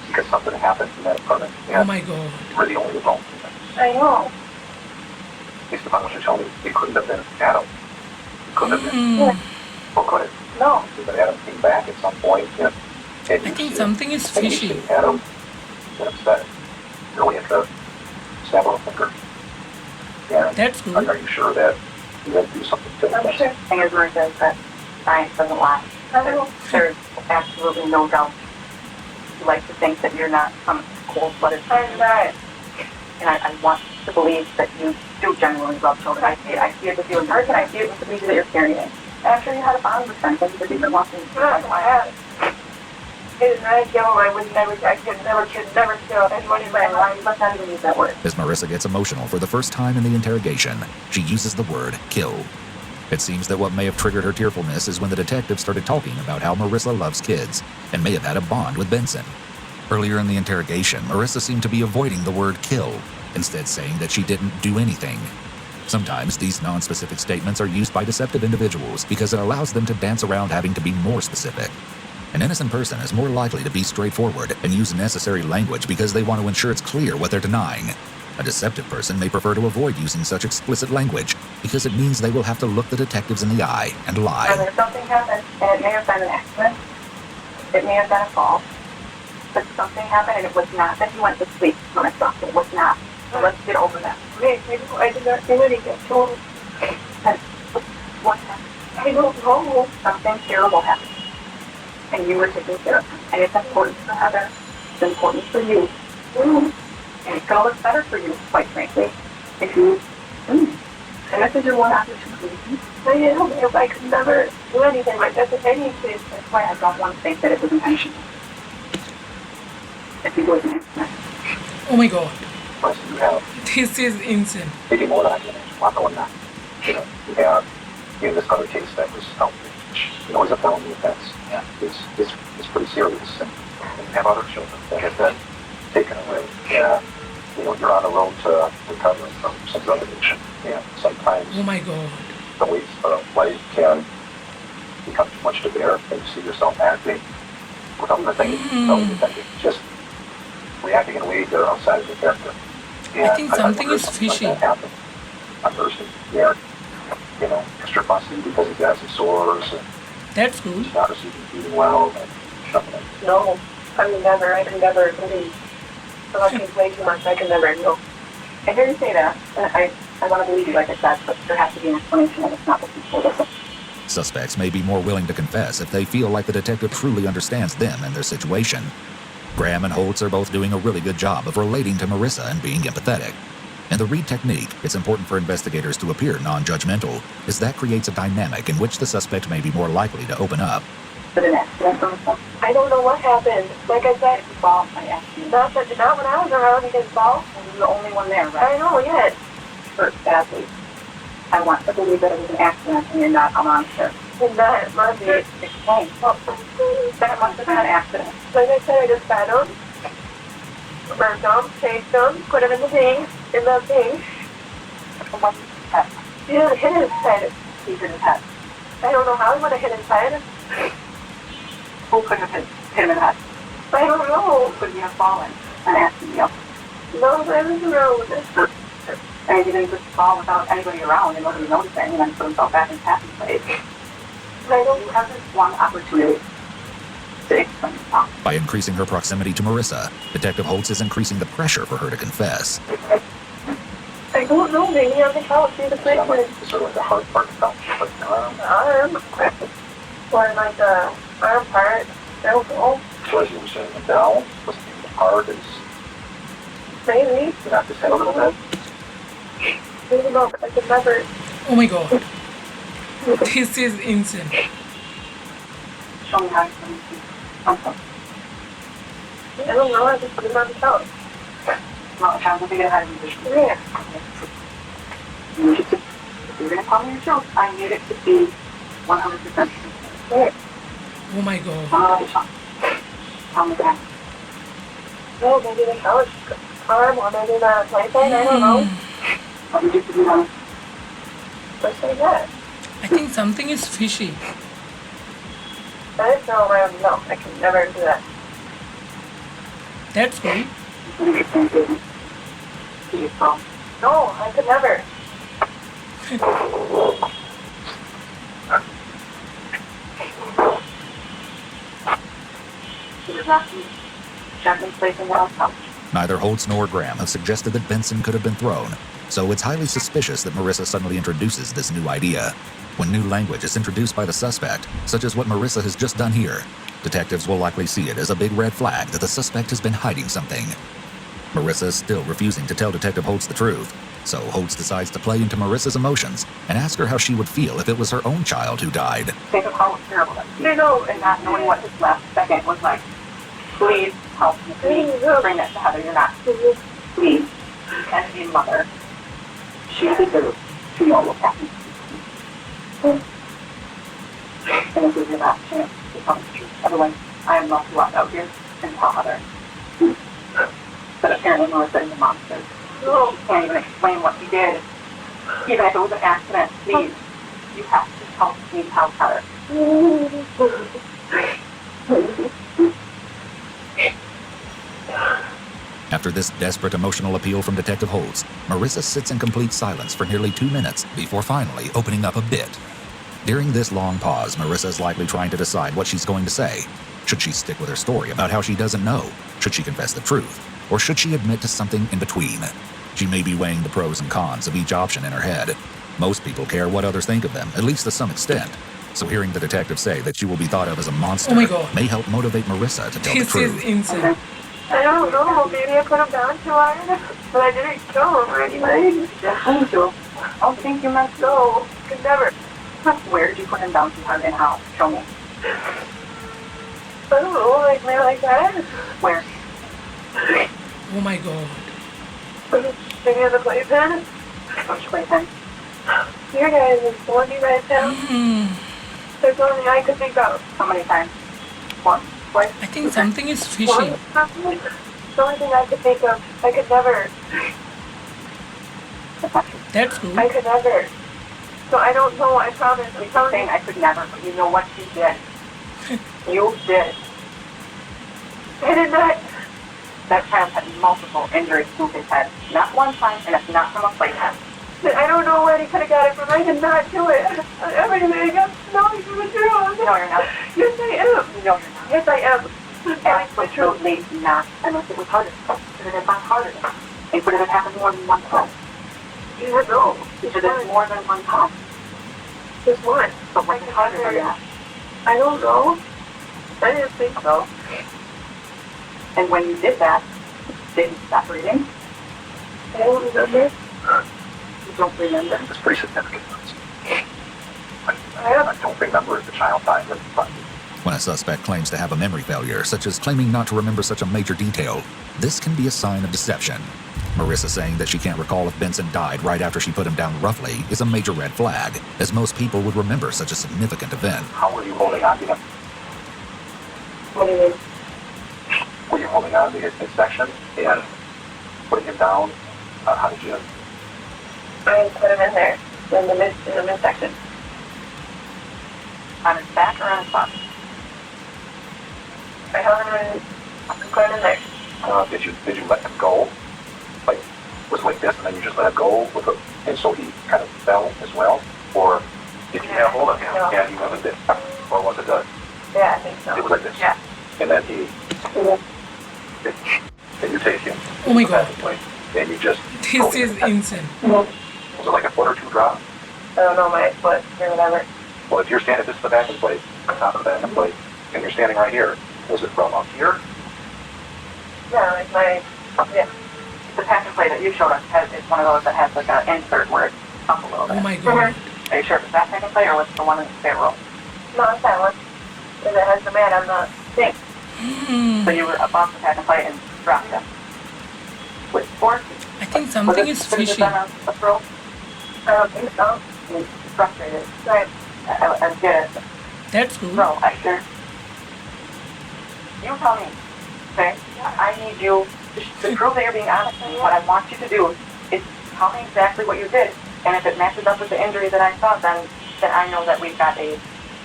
Because something happened in that apartment. Oh my god. We're the only alone. I know. Based upon what you're telling me, it couldn't have been Adam. It couldn't have been. Hmm. Or could it? No. But Adam came back at some point, and I think something is fishy. Adam got upset. You really have to stab a finger. And That's good. are you sure that you didn't do something to I'm sure. The thing is, Marissa, is that science doesn't lie. There's absolutely no doubt. You like to think that you're not some cold-blooded I'm not. and I want to believe that you do genuinely love children. I see it with you in person. I see it with the people that you're carrying. And I'm sure you had a bond with them because you've been watching. It is not kill. I would never, I could never kill anyone in my life. Let's not even use that word. As Marissa gets emotional for the first time in the interrogation, she uses the word kill. It seems that what may have triggered her tearfulness is when the detective started talking about how Marissa loves kids and may have had a bond with Benson. Earlier in the interrogation, Marissa seemed to be avoiding the word kill, instead saying that she didn't do anything. Sometimes these non-specific statements are used by deceptive individuals because it allows them to dance around having to be more specific. An innocent person is more likely to be straightforward and use necessary language because they want to ensure it's clear what they're denying. A deceptive person may prefer to avoid using such explicit language because it means they will have to look the detectives in the eye and And lie. if something happened, and it may have been an accident, it may have been a fall, but something happened and it was not that you went to sleep, Marissa. It was not. So let's get over that. I did not do anything to him. And what happened? I don't know. Something terrible happened. And you were taking care of him. And it's important for Heather. It's important for you. And it's going to look better for you, quite frankly, if you And this is your one opportunity. I know, if I could never do anything like that to any kid. That's why I don't want to think that it was intentional. If it wasn't intentional. Oh my god. Plus, you have This is insane. maybe more than I can walk on that. You have in this other case that was outrage, is a felony offense. Yeah. It's pretty serious. And you have other children that have been taken away. Yeah. You're on the road to recover from some drug addiction. And sometimes Oh my god. the weight of life can become too much to bear, and you see yourself acting without even thinking, just reacting in a way that are outside of your character. And I think something wonder is if something fishy. Like that happened. A person there, extra fussy because he's got some sores and That's good. he's not receiving feeding well and something. No, I can never believe. I love kids way too much. I can never know. I hear you say that, and I want to believe you, like I said, but there has to be an explanation that it's not what you told us. Suspects may be more willing to confess if they feel like the detective truly understands them and their situation. Graham and Holtz are both doing a really good job of relating to Marissa and being empathetic. In the read technique, it's important for investigators to appear non-judgmental, as that creates a dynamic in which the suspect may be more likely to open up. But an accident or something. I don't know what happened. Like I said, Ball, I asked you. not when I was around because ball. You're the only one there, right? I know, yes. Hurt badly. I want to believe that it was an accident and you're not a monster. And that must be. Explain. Well, then it must have been an accident. Like I said, I just fed them, burnt them, chased them, put them in the thing. What's his head? He didn't hit his head. He hit his head. I don't know how he would have hit his head. Who could have hit him in the head? I don't know. Could he have fallen? I'm asking you. No, I was around. I mean, he didn't just fall without anybody around and nobody noticing and then put himself back in the passing place. You have this one opportunity to explain yourself. By increasing her proximity to Marissa, Detective Holtz is increasing the pressure for her to confess. I don't know, maybe on the couch, see the place where It's sort of like the hard part about the arm. the arm, or like the arm part, I don't know, So as you were saying it down, was the hard is maybe, not just a little bit. I don't know, I could never, Oh my god. This is insane. Show me how you can see something. I don't know, I just put him on the couch. Well, how to figure out how to do this. Yeah. You need it to, if you're going to tell me your truth, I need it to be 100% true. Oh my god. Tell me that. No, maybe the couch arm, or maybe the playpen, I don't know. What did you do? Let's say that. I think something is fishy. I didn't know no, I can never do that. That's good. No, I could never. Neither Holtz nor Graham have suggested that Benson could have been thrown, so it's highly suspicious that Marissa suddenly introduces this new idea. When new language is introduced by the suspect, such as what Marissa has just done here, detectives will likely see it as a big red flag that the suspect has been hiding something. Marissa is still refusing to tell Detective Holtz the truth, so Holtz decides to play into Marissa's emotions and ask her how she would feel if it was her own child who died. Think of how terrible that is. And not knowing what his last second was like. Please help me. Please bring that to Heather. You're not. Please. You can't be a mother. She deserves to know what's happening. And this is your last chance to tell the truth. Otherwise, I am not to walk out here and tell Heather. But apparently Melissa is a monster. She can't even explain what he did. Even if it was an accident, please. You have to help me tell Heather. After this desperate emotional appeal from Detective Holtz, Marissa sits in complete silence for nearly 2 minutes before finally opening up a bit. During this long pause, Marissa is likely trying to decide what she's going to say. Should she stick with her story about how she doesn't know? Should she confess the truth? Or should she admit to something in between? She may be weighing the pros and cons of each option in her head. Most people care what others think of them, at least to some extent. So hearing the detective say that she will be thought of as a monster may help motivate Marissa to tell the truth. This is insane. I don't know, maybe I put him down too hard, but I didn't kill him or anything. I don't think you meant so. Could never. Where did you put him down too hard and how? Show me. I don't know, like maybe like that. Where? Oh my god. Maybe in the playpen. Which playpen? Your guys, the one you guys have. There's only I could think of. How many times? Once. Twice? I think something is fishy. The only thing I could think of, I could never. That's good. I could never. So I don't know, I promise. I'm saying I could never, but you know what you did. You did. I did not. That child had multiple injuries to his head. Not one time, and it's not from a playpen. I don't know where he could have got it from. I did not do it. Everything else, no, you were true. No, you're not. Yes, I am. No, you're not. Yes, I am. Absolutely not. Unless it was harder. Could it have gone harder? And could it have happened more than one time? You don't know. Could it have more than one time? Just one. But was it harder than that? I don't know. I didn't think so. And when you did that, did you stop breathing? I don't remember. You don't remember? It's pretty significant. I don't remember if the child died in front of me. When a suspect claims to have a memory failure, such as claiming not to remember such a major detail, this can be a sign of deception. Marissa saying that she can't recall if Benson died right after she put him down roughly is a major red flag, as most people would remember such a significant event. How were you holding on to him? What do you mean? Were you holding on to his midsection and putting him down? How did you? I put him in there, in the midsection. On his back or on his butt? I held him in, put him in there. Did you let him go? Like, was it like this and then you just let him go with him, and so he kind of fell as well? Or did you have hold of him and he wasn't this? Or was it Yeah, I think so. it was like this? Yeah. And then he, and you take him. Oh my god. And you just. This is insane. Was it like a foot or two drop? I don't know, my foot or whatever. Well, if you're standing, this is the vacuum plate, on top of the vacuum plate, and you're standing right here, was it from up here? Yeah, like my, yeah. The vacuum plate that you showed us is one of those that has like an insert where it's up a little bit. Oh my god. Are you sure it was that vacuum plate or was it the one in the spare room? No, it's that one. And it has the mat on the sink. So you were above the vacuum plate and dropped him. With force? I think something is fishy. A throw? I don't think so. He's frustrated. Right. I get it. That's good. No, Hector. You tell me, okay? I need you to prove that you're being honest with me. What I want you to do is tell me exactly what you did. And if it matches up with the injury that I saw, then I know that we've got a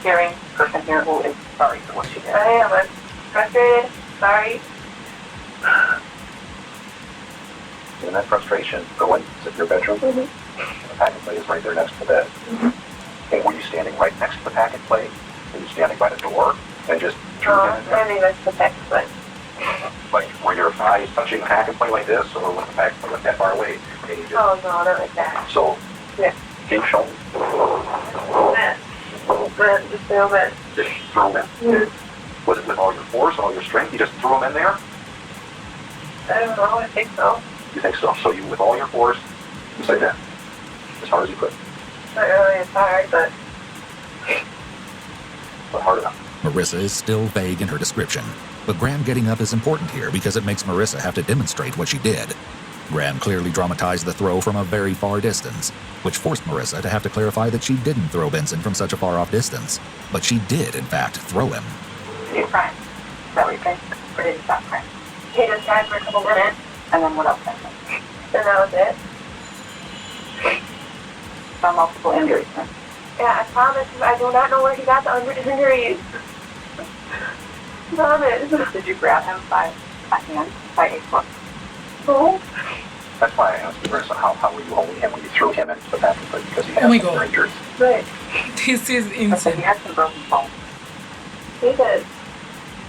caring person here who is sorry for what she did. I am. I'm frustrated. Sorry. In that frustration, go in, sit in your bedroom. The packet plate is right there next to the bed. And were you standing right next to the packet plate? Were you standing by the door and just threw it in there? I think that's the packet plate. Like, were your eyes touching the packet plate like this, or was the packet plate like that far away? And you just, Oh, no, not like that. so, Yeah. can you show me? But just a little bit. Just throw them in. Was it with all your force, all your strength? You just threw them in there? I don't know. I think so. You think so? So you, with all your force, just like that, as hard as you could, Not really as hard, but hard enough. Marissa is still vague in her description, but Graham getting up is important here because it makes Marissa have to demonstrate what she did. Graham clearly dramatized the throw from a very far distance, which forced Marissa to have to clarify that she didn't throw Benson from such a far-off distance, but she did, in fact, throw him. Did he cry? Is that what you think? Or did he stop crying? he just died for a couple minutes, And then what else happened? and that was it. Saw multiple injuries. Huh? Yeah, I promise you, I do not know where he got the injuries. Promise. Did you grab him by a hand, by a foot? No. That's why I asked Marissa, how were you holding him when you threw him into the packet plate? Because he had Oh my some God. injuries. Right. This is I said he insane. had some broken bones. He did.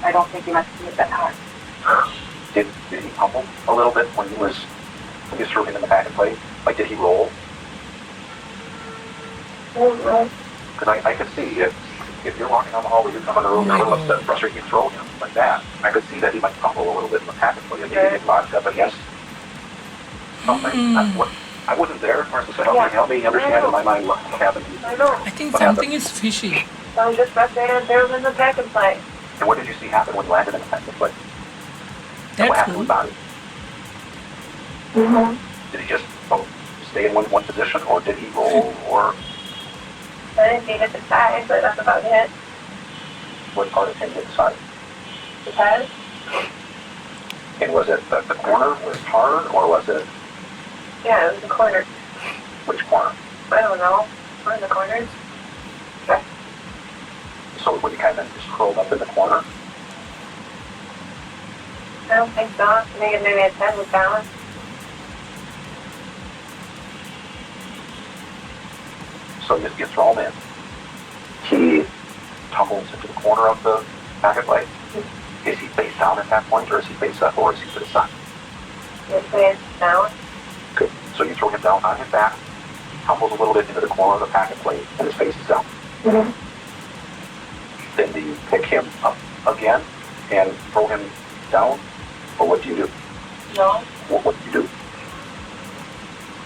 I don't think he must have hit that hard. Did he humble a little bit when you threw him in the packet plate? Like, did he roll? Because I could see if you're walking down the hallway, you're coming to the room, Oh my you're a little God. upset, frustrated, you throw him like that. I could see that he might tumble a little bit in the packet plate and maybe get lodged up against something. That's what, I wasn't there. Marissa said, help me understand in my mind what happened. I know. I think What something happened? is fishy. I was just frustrated and threw him in the packet plate. And what did you see happen when you landed in the packet plate? And what That's happened to his cool. body? Did he just stay in one position, or did he roll, or I didn't see it at the side, but that's about it. what part of him hit the side? The head? And was it the corner was hard, or was it Yeah, it was the corner. which corner? I don't know. One of the corners. So when you kind of just curled up in the corner? I don't think so. Maybe his head was down. So you throw him in. He tumbles into the corner of the packet plate. Is he face down at that point, or is he face up, or is he to the side? His face down. Good. So you throw him down on his back. He tumbles a little bit into the corner of the packet plate, and his face is down. Then do you pick him up again and throw him down, or what do you do? No. What do you do?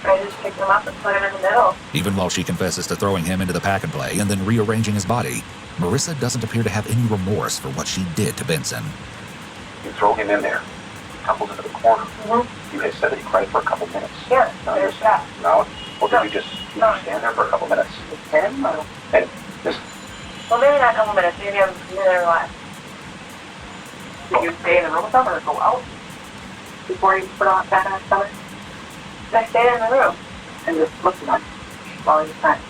I just picked him up and put him in the middle. Even while she confesses to throwing him into the pack and play and then rearranging his body, Marissa doesn't appear to have any remorse for what she did to Benson. You throw him in there. He tumbles into the corner. You had said that he cried for a couple minutes. Yeah, Now there's you're that. now, or did you just stand there for a couple minutes? Him? Or And this, Well, maybe not a couple minutes, maybe a minute or less. did you stay in the room with him or go out before you put on back on his stomach I stayed in the room. and just looked at him while he was crying?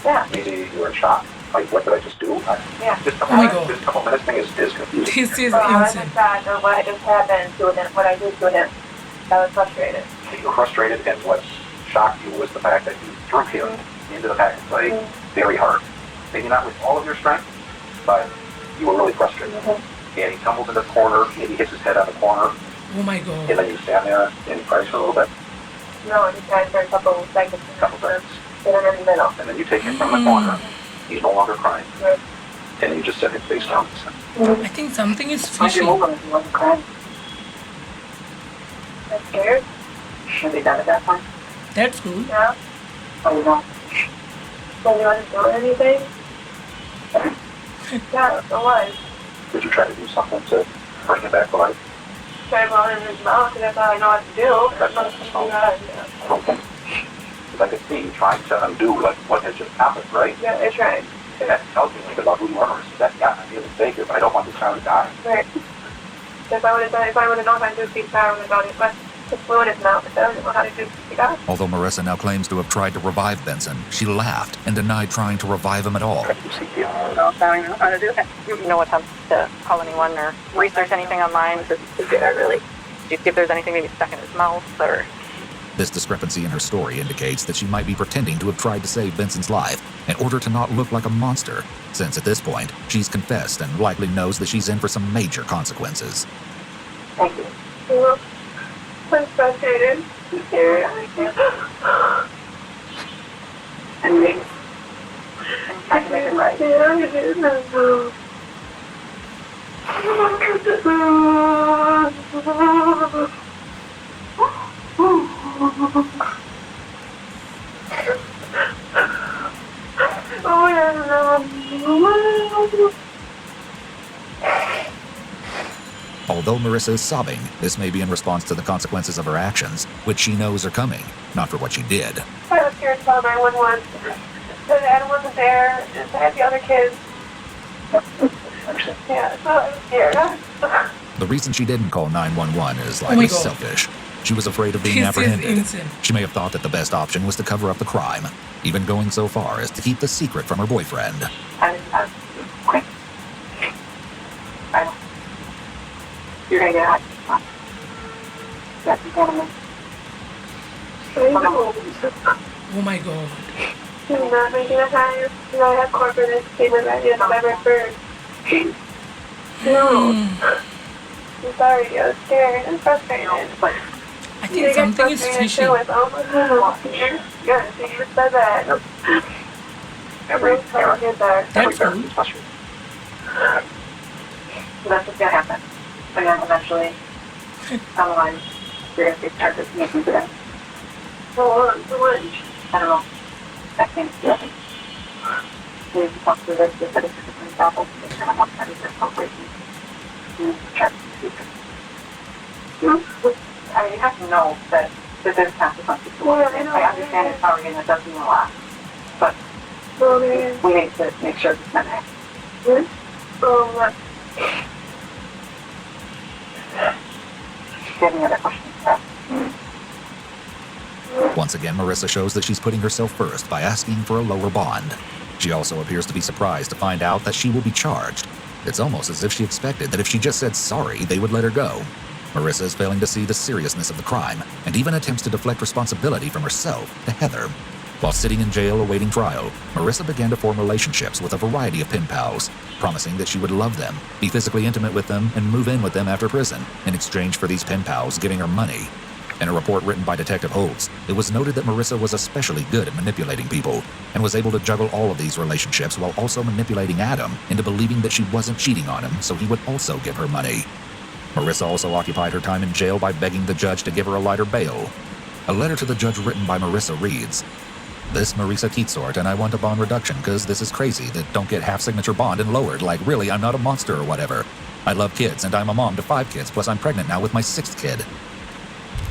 Yeah. maybe you were in shock. Like, what did I just do? Yeah. Just a Oh my minute, God. this couple minutes thing is confusing. This is Well, I was insane. in shock of what just happened to him, what I did to him. I was frustrated. You were frustrated, and what shocked you was the fact that you threw him into the packet plate very hard. Maybe not with all of your strength, but you were really frustrated. And he tumbles into the corner, maybe hits his head on the corner, Oh my and God. then you stand there and he cries for a little bit, No, I just tried for a couple seconds. a couple seconds, Get him in the middle. and then you take him from the corner. He's no longer crying, Right. and you just set him face down. I think something is How'd you fishy. move him if he wasn't crying? I'm scared. Was he done at that point? That's cool. Yeah. Oh, you don't? So you wasn't doing anything? Yeah, it was. Did you try to do something to bring him back to life? Try to blow it in his mouth because that's all I know how to do. That's all you know. Okay. Because I could see you trying to undo what had just happened, right? Yeah, I tried. And that tells me something about who you are. That, yeah, I'm being mistaken, but I don't want this child to die. Right. If I would have known if I could speak power, I would have done it. But the fluid in his mouth. I don't know how to do it. Although Marissa now claims to have tried to revive Benson, she laughed and denied trying to revive him at all. I don't know how to do it. No attempt to call anyone or research anything online to really. see if there's anything maybe stuck in his mouth or... This discrepancy in her story indicates that she might be pretending to have tried to save Benson's life in order to not look like a monster, since at this point, she's confessed and likely knows that she's in for some major consequences. Thank you. Well, I'm frustrated. I'm scared. And me. I'm trying to make it right. Yeah, I did. Although Marissa is sobbing, this may be in response to the consequences of her actions, which she knows are coming, not for what she did. I was scared to call 911. But Adam wasn't there, and I had the other kids. Yeah, so I was scared. The reason she didn't call 911 is likely God. selfish. She was afraid of being This is apprehended. insane. She may have thought that the best option was to cover up the crime, even going so far as to keep the secret from her boyfriend. Quick. You're gonna get out. That's important. Oh my God. I'm not making a hire. I have corporate entertainment idea November 1st. No. I'm sorry, I was scared and frustrated. I think something is fishy. Good, so you said that. That's all. That's what's gonna happen. And then eventually, someone, you're gonna start this meeting today. For lunch. I don't know. I can't do it. We need to talk to the citizens and travel to make sure I'm not trying to do something. Check the secret. I mean, you have to know that there's consequences to it. I understand it's sorry and it does mean a lot. But we need to make sure it's not happen. Do you have any other questions? Once again, Marissa shows that she's putting herself first by asking for a lower bond. She also appears to be surprised to find out that she will be charged. It's almost as if she expected that if she just said sorry, they would let her go. Marissa is failing to see the seriousness of the crime, and even attempts to deflect responsibility from herself to Heather. While sitting in jail awaiting trial, Marissa began to form relationships with a variety of pen pals, promising that she would love them, be physically intimate with them, and move in with them after prison, in exchange for these pen pals giving her money. In a report written by Detective Holtz, it was noted that Marissa was especially good at manipulating people, and was able to juggle all of these relationships while also manipulating Adam into believing that she wasn't cheating on him, so he would also give her money. Marissa also occupied her time in jail by begging the judge to give her a lighter bail. A letter to the judge written by Marissa reads, "This Marissa Keatsort, and I want a bond reduction because this is crazy that don't get half-signature bond and lowered, like really I'm not a monster or whatever. I love kids and I'm a mom to 5 kids, plus I'm pregnant now with my 6th kid."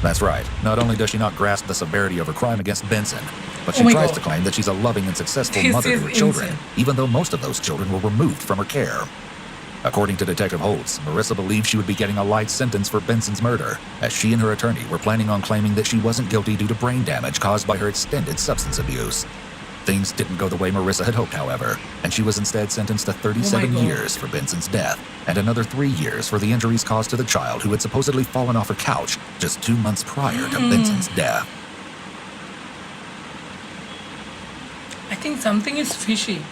That's right, not only does she not grasp the severity of her crime against Benson, but she tries to claim that she's a loving and successful This mother is to her children, insane. even though most of those children were removed from her care. According to Detective Holtz, Marissa believed she would be getting a light sentence for Benson's murder, as she and her attorney were planning on claiming that she wasn't guilty due to brain damage caused by her extended substance abuse. Things didn't go the way Marissa had hoped, however, and she was instead sentenced to 37 God. years for Benson's death, and another 3 years for the injuries caused to the child who had supposedly fallen off her couch just 2 months prior to Benson's death. I think something is fishy.